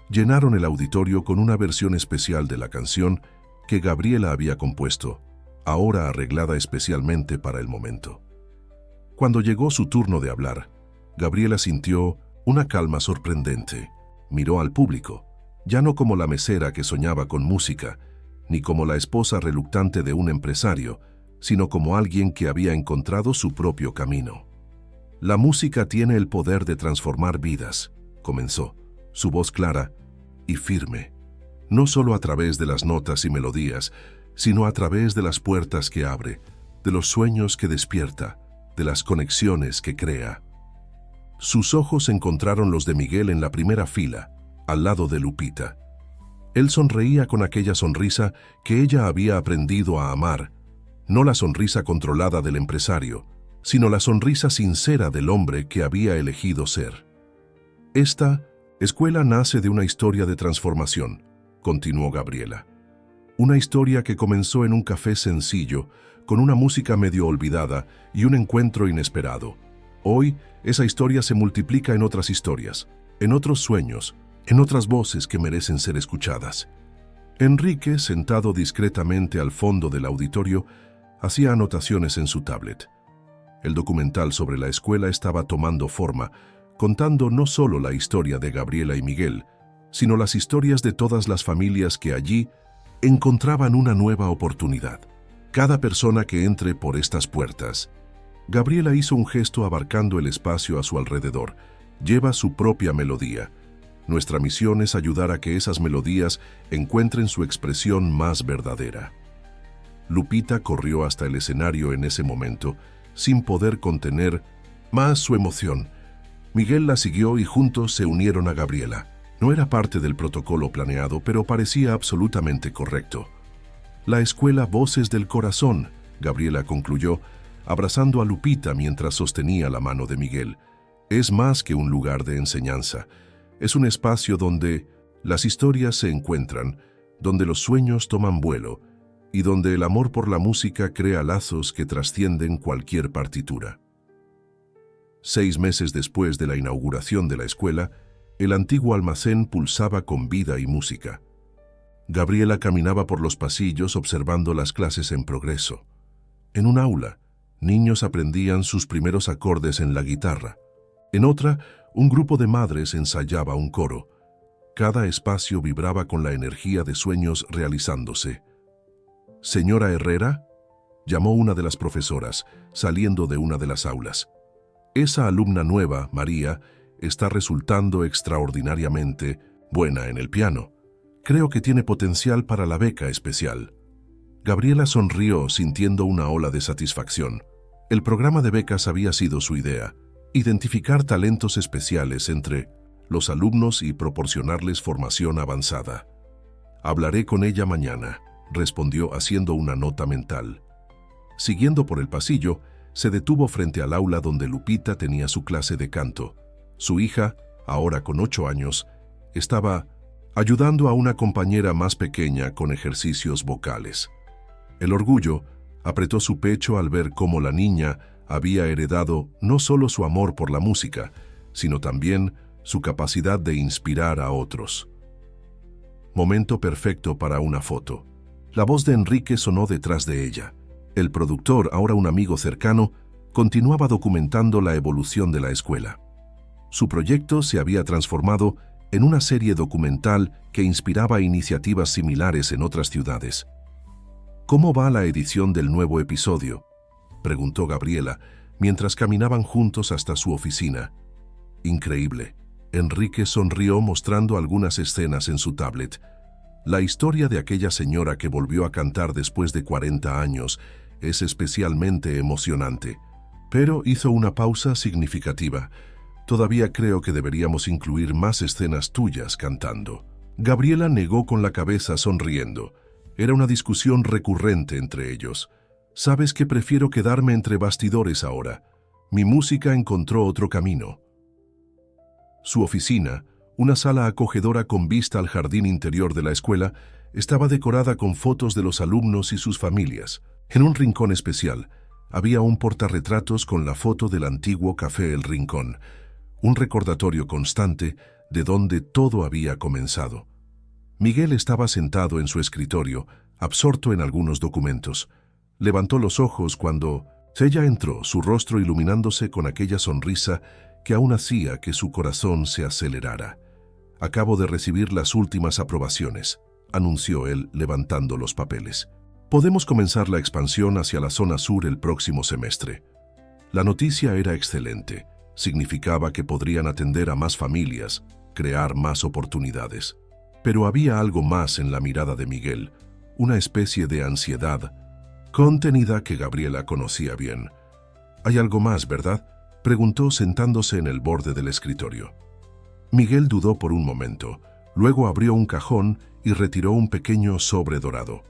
llenaron el auditorio con una versión especial de la canción que Gabriela había compuesto, ahora arreglada especialmente para el momento. Cuando llegó su turno de hablar, Gabriela sintió una calma sorprendente. Miró al público, ya no como la mesera que soñaba con música, ni como la esposa reluctante de un empresario, sino como alguien que había encontrado su propio camino. La música tiene el poder de transformar vidas, comenzó, su voz clara y firme, no solo a través de las notas y melodías, sino a través de las puertas que abre, de los sueños que despierta, de las conexiones que crea. Sus ojos encontraron los de Miguel en la primera fila, al lado de Lupita. Él sonreía con aquella sonrisa que ella había aprendido a amar, no la sonrisa controlada del empresario, sino la sonrisa sincera del hombre que había elegido ser. Esta escuela nace de una historia de transformación, continuó Gabriela. Una historia que comenzó en un café sencillo, con una música medio olvidada y un encuentro inesperado. Hoy, esa historia se multiplica en otras historias, en otros sueños, en otras voces que merecen ser escuchadas. Enrique, sentado discretamente al fondo del auditorio, hacía anotaciones en su tablet. El documental sobre la escuela estaba tomando forma, contando no solo la historia de Gabriela y Miguel, sino las historias de todas las familias que allí encontraban una nueva oportunidad. Cada persona que entre por estas puertas. Gabriela hizo un gesto abarcando el espacio a su alrededor. Lleva su propia melodía. Nuestra misión es ayudar a que esas melodías encuentren su expresión más verdadera. Lupita corrió hasta el escenario en ese momento, sin poder contener más su emoción. Miguel la siguió y juntos se unieron a Gabriela. No era parte del protocolo planeado, pero parecía absolutamente correcto. La escuela Voces del Corazón, Gabriela concluyó, abrazando a Lupita mientras sostenía la mano de Miguel. Es más que un lugar de enseñanza. Es un espacio donde las historias se encuentran, donde los sueños toman vuelo y donde el amor por la música crea lazos que trascienden cualquier partitura. 6 meses después de la inauguración de la escuela, el antiguo almacén pulsaba con vida y música. Gabriela caminaba por los pasillos observando las clases en progreso. En un aula, niños aprendían sus primeros acordes en la guitarra. En otra, un grupo de madres ensayaba un coro. Cada espacio vibraba con la energía de sueños realizándose. «Señora Herrera», llamó una de las profesoras, saliendo de una de las aulas. «Esa alumna nueva, María, está resultando extraordinariamente buena en el piano. Creo que tiene potencial para la beca especial». Gabriela sonrió sintiendo una ola de satisfacción. El programa de becas había sido su idea: identificar talentos especiales entre los alumnos y proporcionarles formación avanzada. «Hablaré con ella mañana», respondió haciendo una nota mental. Siguiendo por el pasillo, se detuvo frente al aula donde Lupita tenía su clase de canto. Su hija, ahora con 8 años, estaba ayudando a una compañera más pequeña con ejercicios vocales. El orgullo apretó su pecho al ver cómo la niña había heredado no solo su amor por la música, sino también su capacidad de inspirar a otros. Momento perfecto para una foto. La voz de Enrique sonó detrás de ella. El productor, ahora un amigo cercano, continuaba documentando la evolución de la escuela. Su proyecto se había transformado en una serie documental que inspiraba iniciativas similares en otras ciudades. «¿Cómo va la edición del nuevo episodio?», preguntó Gabriela, mientras caminaban juntos hasta su oficina. «Increíble». Enrique sonrió mostrando algunas escenas en su tablet. La historia de aquella señora que volvió a cantar después de 40 años es especialmente emocionante. Pero hizo una pausa significativa. «Todavía creo que deberíamos incluir más escenas tuyas cantando». Gabriela negó con la cabeza sonriendo. Era una discusión recurrente entre ellos. «Sabes que prefiero quedarme entre bastidores ahora. Mi música encontró otro camino». Su oficina, una sala acogedora con vista al jardín interior de la escuela, estaba decorada con fotos de los alumnos y sus familias. En un rincón especial, había un portarretratos con la foto del antiguo Café El Rincón, un recordatorio constante de donde todo había comenzado. Miguel estaba sentado en su escritorio, absorto en algunos documentos. Levantó los ojos cuando ella entró, su rostro iluminándose con aquella sonrisa que aún hacía que su corazón se acelerara. «Acabo de recibir las últimas aprobaciones», anunció él levantando los papeles. «Podemos comenzar la expansión hacia la zona sur el próximo semestre». La noticia era excelente. Significaba que podrían atender a más familias, crear más oportunidades. Pero había algo más en la mirada de Miguel, una especie de ansiedad contenida que Gabriela conocía bien. «Hay algo más, ¿verdad?», preguntó sentándose en el borde del escritorio. Miguel dudó por un momento, luego abrió un cajón y retiró un pequeño sobre dorado.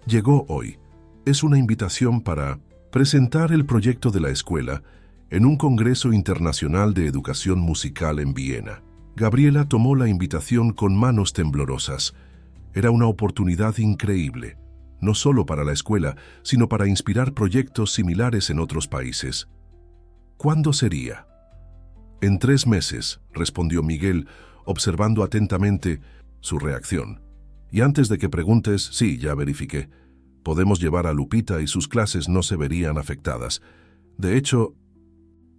«Llegó hoy. Es una invitación para presentar el proyecto de la escuela en un Congreso Internacional de Educación Musical en Viena». Gabriela tomó la invitación con manos temblorosas. Era una oportunidad increíble, no solo para la escuela, sino para inspirar proyectos similares en otros países. «¿Cuándo sería?». «En 3 meses», respondió Miguel, observando atentamente su reacción. «Y antes de que preguntes, sí, ya verifiqué. Podemos llevar a Lupita y sus clases no se verían afectadas. De hecho»,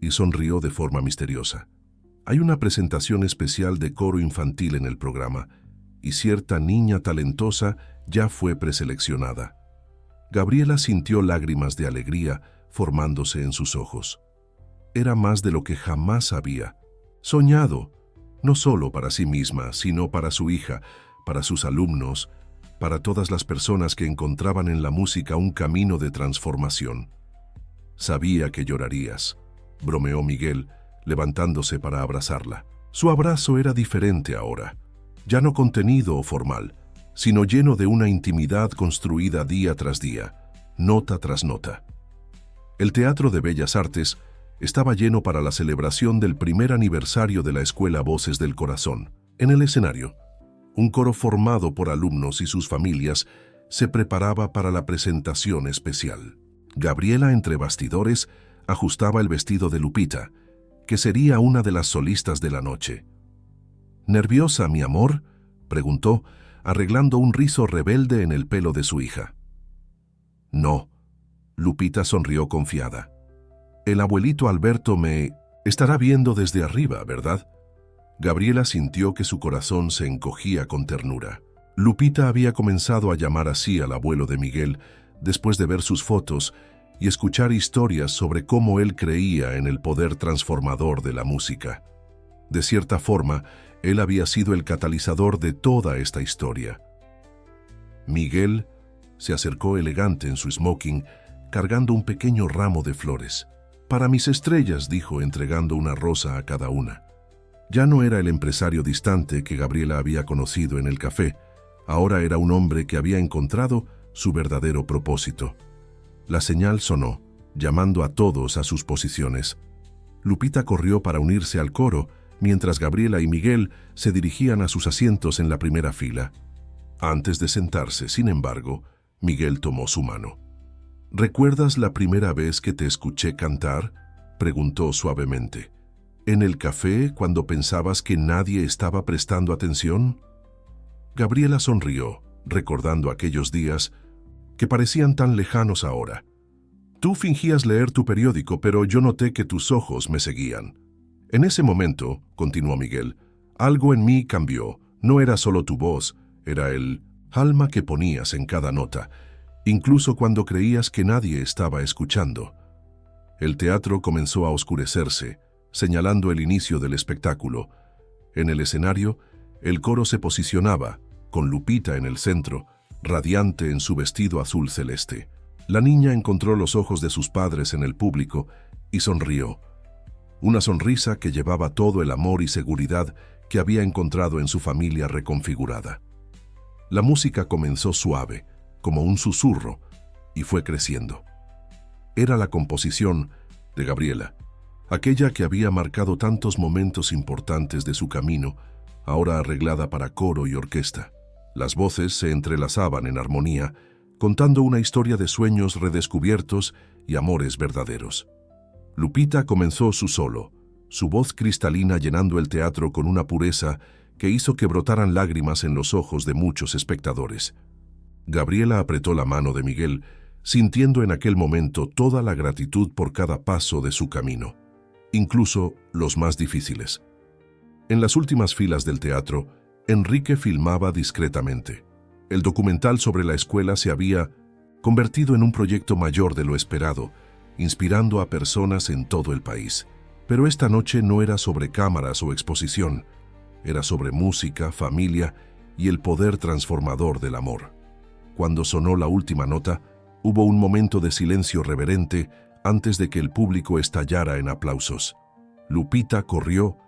y sonrió de forma misteriosa, «hay una presentación especial de coro infantil en el programa, y cierta niña talentosa ya fue preseleccionada». Gabriela sintió lágrimas de alegría formándose en sus ojos. Era más de lo que jamás había soñado, no solo para sí misma, sino para su hija, para sus alumnos, para todas las personas que encontraban en la música un camino de transformación. «Sabía que llorarías», bromeó Miguel, levantándose para abrazarla. Su abrazo era diferente ahora, ya no contenido o formal, sino lleno de una intimidad construida día tras día, nota tras nota. El Teatro de Bellas Artes estaba lleno para la celebración del primer aniversario de la Escuela Voces del Corazón. En el escenario, un coro formado por alumnos y sus familias se preparaba para la presentación especial. Gabriela, entre bastidores, ajustaba el vestido de Lupita, que sería una de las solistas de la noche. «¿Nerviosa, mi amor?», preguntó, arreglando un rizo rebelde en el pelo de su hija. «No», Lupita sonrió confiada. El abuelito Alberto me estará viendo desde arriba, ¿verdad? Gabriela sintió que su corazón se encogía con ternura. Lupita había comenzado a llamar así al abuelo de Miguel después de ver sus fotos y escuchar historias sobre cómo él creía en el poder transformador de la música. De cierta forma, él había sido el catalizador de toda esta historia. Miguel se acercó elegante en su smoking, cargando un pequeño ramo de flores. «Para mis estrellas», dijo, entregando una rosa a cada una. Ya no era el empresario distante que Gabriela había conocido en el café. Ahora era un hombre que había encontrado su verdadero propósito. La señal sonó, llamando a todos a sus posiciones. Lupita corrió para unirse al coro, mientras Gabriela y Miguel se dirigían a sus asientos en la primera fila. Antes de sentarse, sin embargo, Miguel tomó su mano. «¿Recuerdas la primera vez que te escuché cantar?», preguntó suavemente. «¿En el café, cuando pensabas que nadie estaba prestando atención?». Gabriela sonrió, recordando aquellos días que parecían tan lejanos ahora. «Tú fingías leer tu periódico, pero yo noté que tus ojos me seguían. En ese momento», continuó Miguel, «algo en mí cambió. No era solo tu voz, era el alma que ponías en cada nota, incluso cuando creías que nadie estaba escuchando». El teatro comenzó a oscurecerse, señalando el inicio del espectáculo. En el escenario, el coro se posicionaba, con Lupita en el centro, radiante en su vestido azul celeste. La niña encontró los ojos de sus padres en el público y sonrió. Una sonrisa que llevaba todo el amor y seguridad que había encontrado en su familia reconfigurada. La música comenzó suave, como un susurro, y fue creciendo. Era la composición de Gabriela, aquella que había marcado tantos momentos importantes de su camino, ahora arreglada para coro y orquesta. Las voces se entrelazaban en armonía, contando una historia de sueños redescubiertos y amores verdaderos. Lupita comenzó su solo, su voz cristalina llenando el teatro con una pureza que hizo que brotaran lágrimas en los ojos de muchos espectadores. Gabriela apretó la mano de Miguel, sintiendo en aquel momento toda la gratitud por cada paso de su camino, incluso los más difíciles. En las últimas filas del teatro, Enrique filmaba discretamente. El documental sobre la escuela se había convertido en un proyecto mayor de lo esperado, inspirando a personas en todo el país. Pero esta noche no era sobre cámaras o exposición, era sobre música, familia y el poder transformador del amor. Cuando sonó la última nota, hubo un momento de silencio reverente antes de que el público estallara en aplausos. Lupita corrió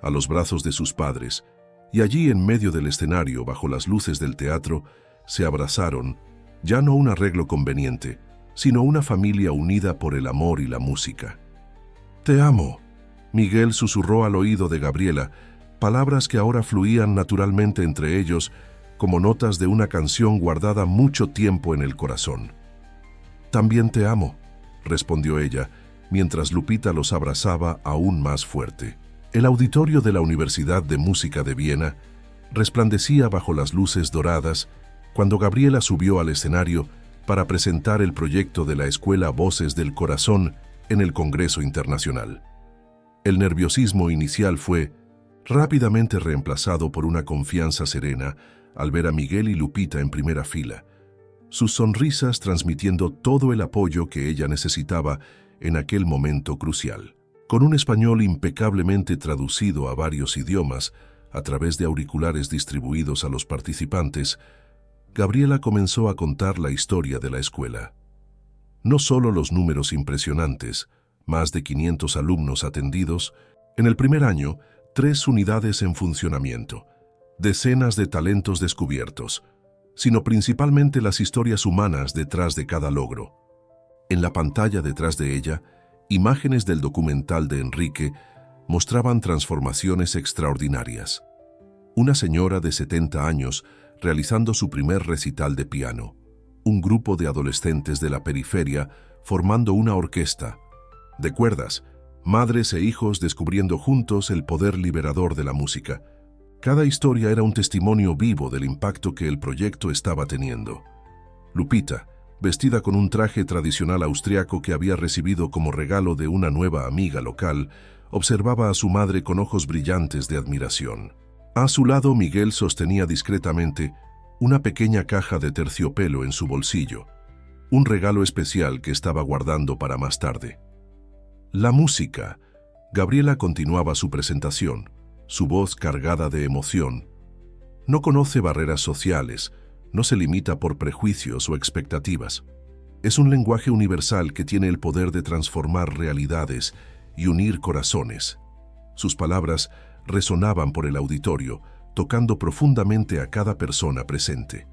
a los brazos de sus padres, y allí en medio del escenario, bajo las luces del teatro, se abrazaron, ya no un arreglo conveniente, sino una familia unida por el amor y la música. «Te amo», Miguel susurró al oído de Gabriela, palabras que ahora fluían naturalmente entre ellos, como notas de una canción guardada mucho tiempo en el corazón. «También te amo», respondió ella, mientras Lupita los abrazaba aún más fuerte. El auditorio de la Universidad de Música de Viena resplandecía bajo las luces doradas cuando Gabriela subió al escenario para presentar el proyecto de la Escuela Voces del Corazón en el Congreso Internacional. El nerviosismo inicial fue rápidamente reemplazado por una confianza serena al ver a Miguel y Lupita en primera fila, sus sonrisas transmitiendo todo el apoyo que ella necesitaba en aquel momento crucial. Con un español impecablemente traducido a varios idiomas a través de auriculares distribuidos a los participantes, Gabriela comenzó a contar la historia de la escuela. No solo los números impresionantes, más de 500 alumnos atendidos, en el primer año, 3 unidades en funcionamiento, decenas de talentos descubiertos, sino principalmente las historias humanas detrás de cada logro. En la pantalla detrás de ella, imágenes del documental de Enrique mostraban transformaciones extraordinarias. Una señora de 70 años realizando su primer recital de piano, un grupo de adolescentes de la periferia formando una orquesta, de cuerdas, madres e hijos descubriendo juntos el poder liberador de la música. Cada historia era un testimonio vivo del impacto que el proyecto estaba teniendo. Lupita, vestida con un traje tradicional austriaco que había recibido como regalo de una nueva amiga local, observaba a su madre con ojos brillantes de admiración. A su lado, Miguel sostenía discretamente una pequeña caja de terciopelo en su bolsillo, un regalo especial que estaba guardando para más tarde. La música. Gabriela continuaba su presentación, su voz cargada de emoción. No conoce barreras sociales, no se limita por prejuicios o expectativas. Es un lenguaje universal que tiene el poder de transformar realidades y unir corazones. Sus palabras resonaban por el auditorio, tocando profundamente a cada persona presente.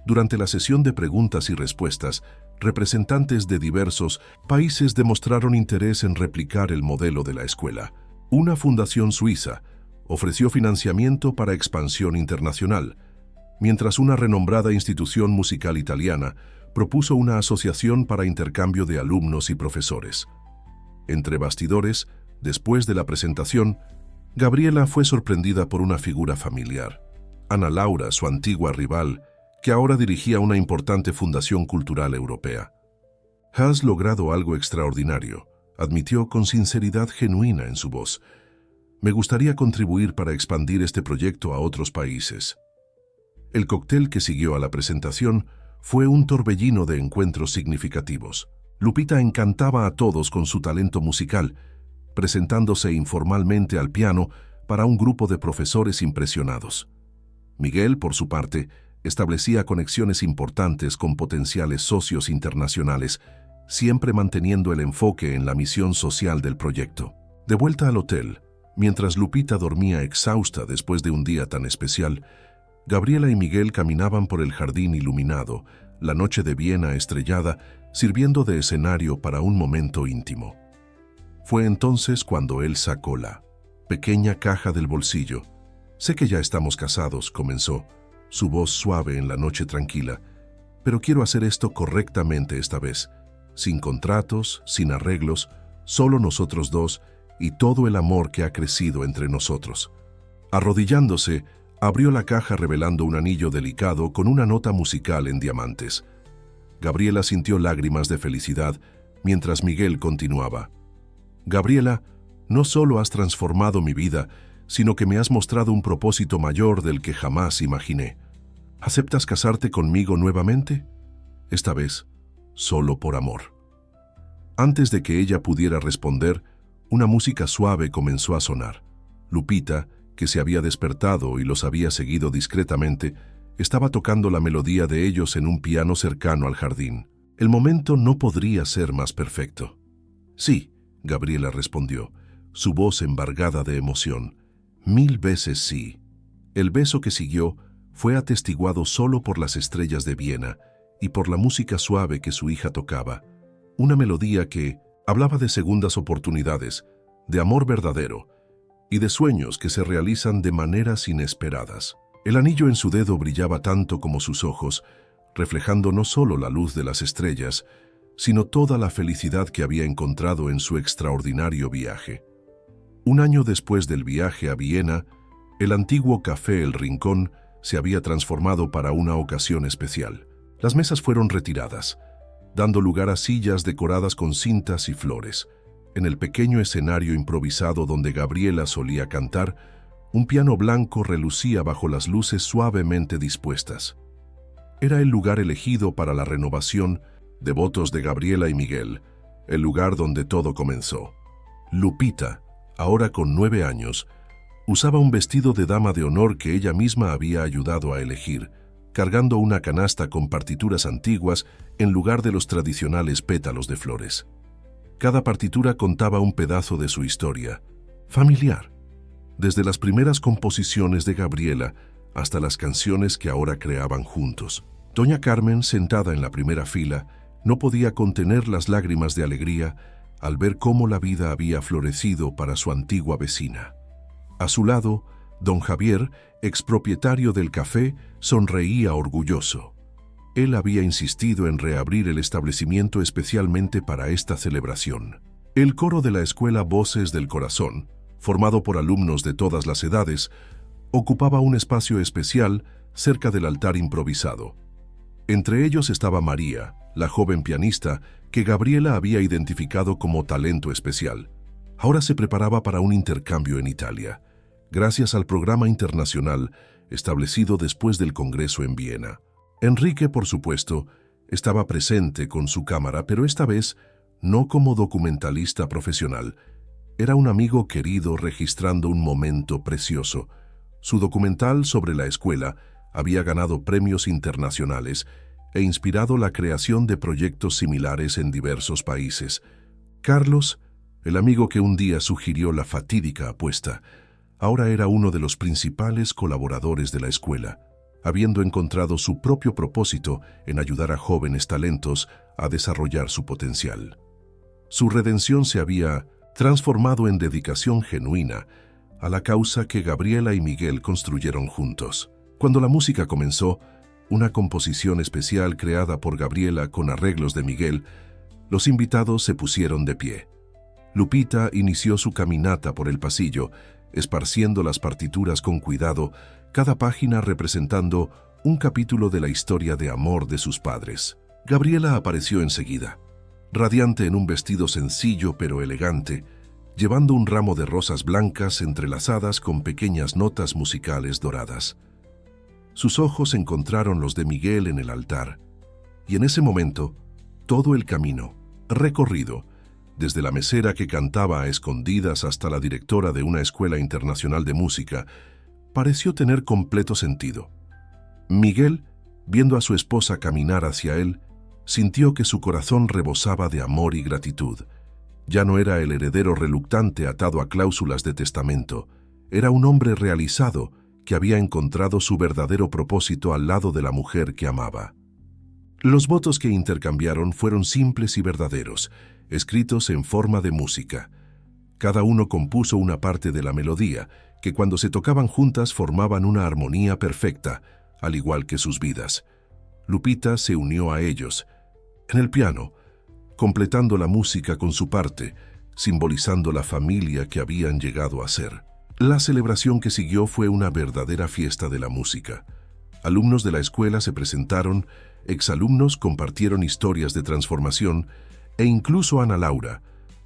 Durante la sesión de preguntas y respuestas, representantes de diversos países demostraron interés en replicar el modelo de la escuela. Una fundación suiza ofreció financiamiento para expansión internacional, mientras una renombrada institución musical italiana propuso una asociación para intercambio de alumnos y profesores. Entre bastidores, después de la presentación, Gabriela fue sorprendida por una figura familiar. Ana Laura, su antigua rival, que ahora dirigía una importante fundación cultural europea. «Has logrado algo extraordinario», admitió con sinceridad genuina en su voz. «Me gustaría contribuir para expandir este proyecto a otros países». El cóctel que siguió a la presentación fue un torbellino de encuentros significativos. Lupita encantaba a todos con su talento musical, presentándose informalmente al piano para un grupo de profesores impresionados. Miguel, por su parte, establecía conexiones importantes con potenciales socios internacionales, siempre manteniendo el enfoque en la misión social del proyecto. De vuelta al hotel, mientras Lupita dormía exhausta después de un día tan especial, Gabriela y Miguel caminaban por el jardín iluminado, la noche de Viena estrellada, sirviendo de escenario para un momento íntimo. Fue entonces cuando él sacó la pequeña caja del bolsillo. «Sé que ya estamos casados», comenzó, su voz suave en la noche tranquila, «pero quiero hacer esto correctamente esta vez, sin contratos, sin arreglos, solo nosotros dos y todo el amor que ha crecido entre nosotros». Arrodillándose, abrió la caja revelando un anillo delicado con una nota musical en diamantes. Gabriela sintió lágrimas de felicidad mientras Miguel continuaba. «Gabriela, no solo has transformado mi vida, sino que me has mostrado un propósito mayor del que jamás imaginé. ¿Aceptas casarte conmigo nuevamente? Esta vez, solo por amor». Antes de que ella pudiera responder, una música suave comenzó a sonar. Lupita, que se había despertado y los había seguido discretamente, estaba tocando la melodía de ellos en un piano cercano al jardín. El momento no podría ser más perfecto. «Sí», Gabriela respondió, su voz embargada de emoción. «1000 veces sí». El beso que siguió fue atestiguado solo por las estrellas de Viena y por la música suave que su hija tocaba, una melodía que hablaba de segundas oportunidades, de amor verdadero y de sueños que se realizan de maneras inesperadas. El anillo en su dedo brillaba tanto como sus ojos, reflejando no solo la luz de las estrellas, sino toda la felicidad que había encontrado en su extraordinario viaje. Un año después del viaje a Viena, el antiguo café El Rincón se había transformado para una ocasión especial. Las mesas fueron retiradas, dando lugar a sillas decoradas con cintas y flores. En el pequeño escenario improvisado donde Gabriela solía cantar, un piano blanco relucía bajo las luces suavemente dispuestas. Era el lugar elegido para la renovación, devotos de Gabriela y Miguel, el lugar donde todo comenzó. Lupita, ahora con 9 años, usaba un vestido de dama de honor que ella misma había ayudado a elegir, cargando una canasta con partituras antiguas en lugar de los tradicionales pétalos de flores. Cada partitura contaba un pedazo de su historia, familiar, desde las primeras composiciones de Gabriela hasta las canciones que ahora creaban juntos. Doña Carmen, sentada en la primera fila, no podía contener las lágrimas de alegría al ver cómo la vida había florecido para su antigua vecina. A su lado, don Javier, expropietario del café, sonreía orgulloso. Él había insistido en reabrir el establecimiento especialmente para esta celebración. El coro de la escuela Voces del Corazón, formado por alumnos de todas las edades, ocupaba un espacio especial cerca del altar improvisado. Entre ellos estaba María, la joven pianista que Gabriela había identificado como talento especial. Ahora se preparaba para un intercambio en Italia, gracias al programa internacional establecido después del Congreso en Viena. Enrique, por supuesto, estaba presente con su cámara, pero esta vez no como documentalista profesional. Era un amigo querido registrando un momento precioso. Su documental sobre la escuela había ganado premios internacionales e inspirado la creación de proyectos similares en diversos países. Carlos, el amigo que un día sugirió la fatídica apuesta, ahora era uno de los principales colaboradores de la escuela, habiendo encontrado su propio propósito en ayudar a jóvenes talentos a desarrollar su potencial. Su redención se había transformado en dedicación genuina a la causa que Gabriela y Miguel construyeron juntos. Cuando la música comenzó, una composición especial creada por Gabriela con arreglos de Miguel, los invitados se pusieron de pie. Lupita inició su caminata por el pasillo, esparciendo las partituras con cuidado, cada página representando un capítulo de la historia de amor de sus padres. Gabriela apareció enseguida, radiante en un vestido sencillo pero elegante, llevando un ramo de rosas blancas entrelazadas con pequeñas notas musicales doradas. Sus ojos encontraron los de Miguel en el altar, y en ese momento, todo el camino, recorrido, desde la mesera que cantaba a escondidas hasta la directora de una escuela internacional de música, pareció tener completo sentido. Miguel, viendo a su esposa caminar hacia él, sintió que su corazón rebosaba de amor y gratitud. Ya no era el heredero reluctante atado a cláusulas de testamento, era un hombre realizado que había encontrado su verdadero propósito al lado de la mujer que amaba. Los votos que intercambiaron fueron simples y verdaderos, escritos en forma de música. Cada uno compuso una parte de la melodía, que cuando se tocaban juntas formaban una armonía perfecta, al igual que sus vidas. Lupita se unió a ellos, en el piano, completando la música con su parte, simbolizando la familia que habían llegado a ser. La celebración que siguió fue una verdadera fiesta de la música. Alumnos de la escuela se presentaron, exalumnos compartieron historias de transformación, e incluso Ana Laura,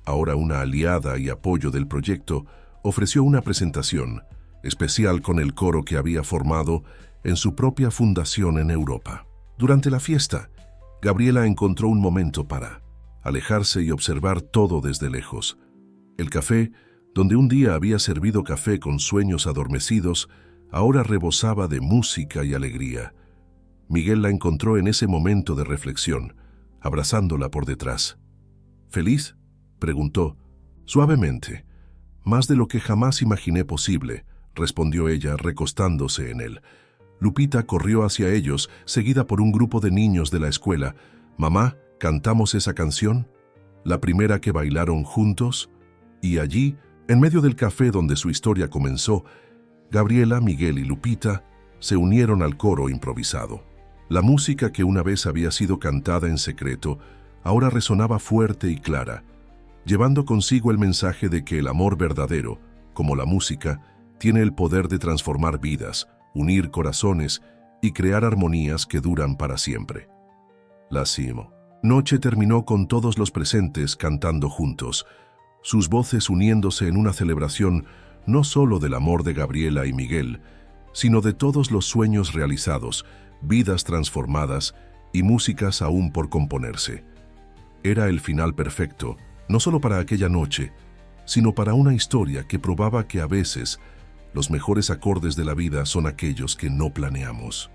ahora una aliada y apoyo del proyecto, ofreció una presentación especial con el coro que había formado en su propia fundación en Europa. Durante la fiesta, Gabriela encontró un momento para alejarse y observar todo desde lejos. El café, donde un día había servido café con sueños adormecidos, ahora rebosaba de música y alegría. Miguel la encontró en ese momento de reflexión, abrazándola por detrás. ¿Feliz?, preguntó, suavemente. Más de lo que jamás imaginé posible, respondió ella, recostándose en él. Lupita corrió hacia ellos, seguida por un grupo de niños de la escuela. «Mamá, ¿cantamos esa canción?», la primera que bailaron juntos. Y allí, en medio del café donde su historia comenzó, Gabriela, Miguel y Lupita se unieron al coro improvisado. La música que una vez había sido cantada en secreto, ahora resonaba fuerte y clara, llevando consigo el mensaje de que el amor verdadero, como la música, tiene el poder de transformar vidas, unir corazones y crear armonías que duran para siempre. La noche terminó con todos los presentes cantando juntos, sus voces uniéndose en una celebración no solo del amor de Gabriela y Miguel, sino de todos los sueños realizados, vidas transformadas y músicas aún por componerse. Era el final perfecto, no solo para aquella noche, sino para una historia que probaba que a veces los mejores acordes de la vida son aquellos que no planeamos.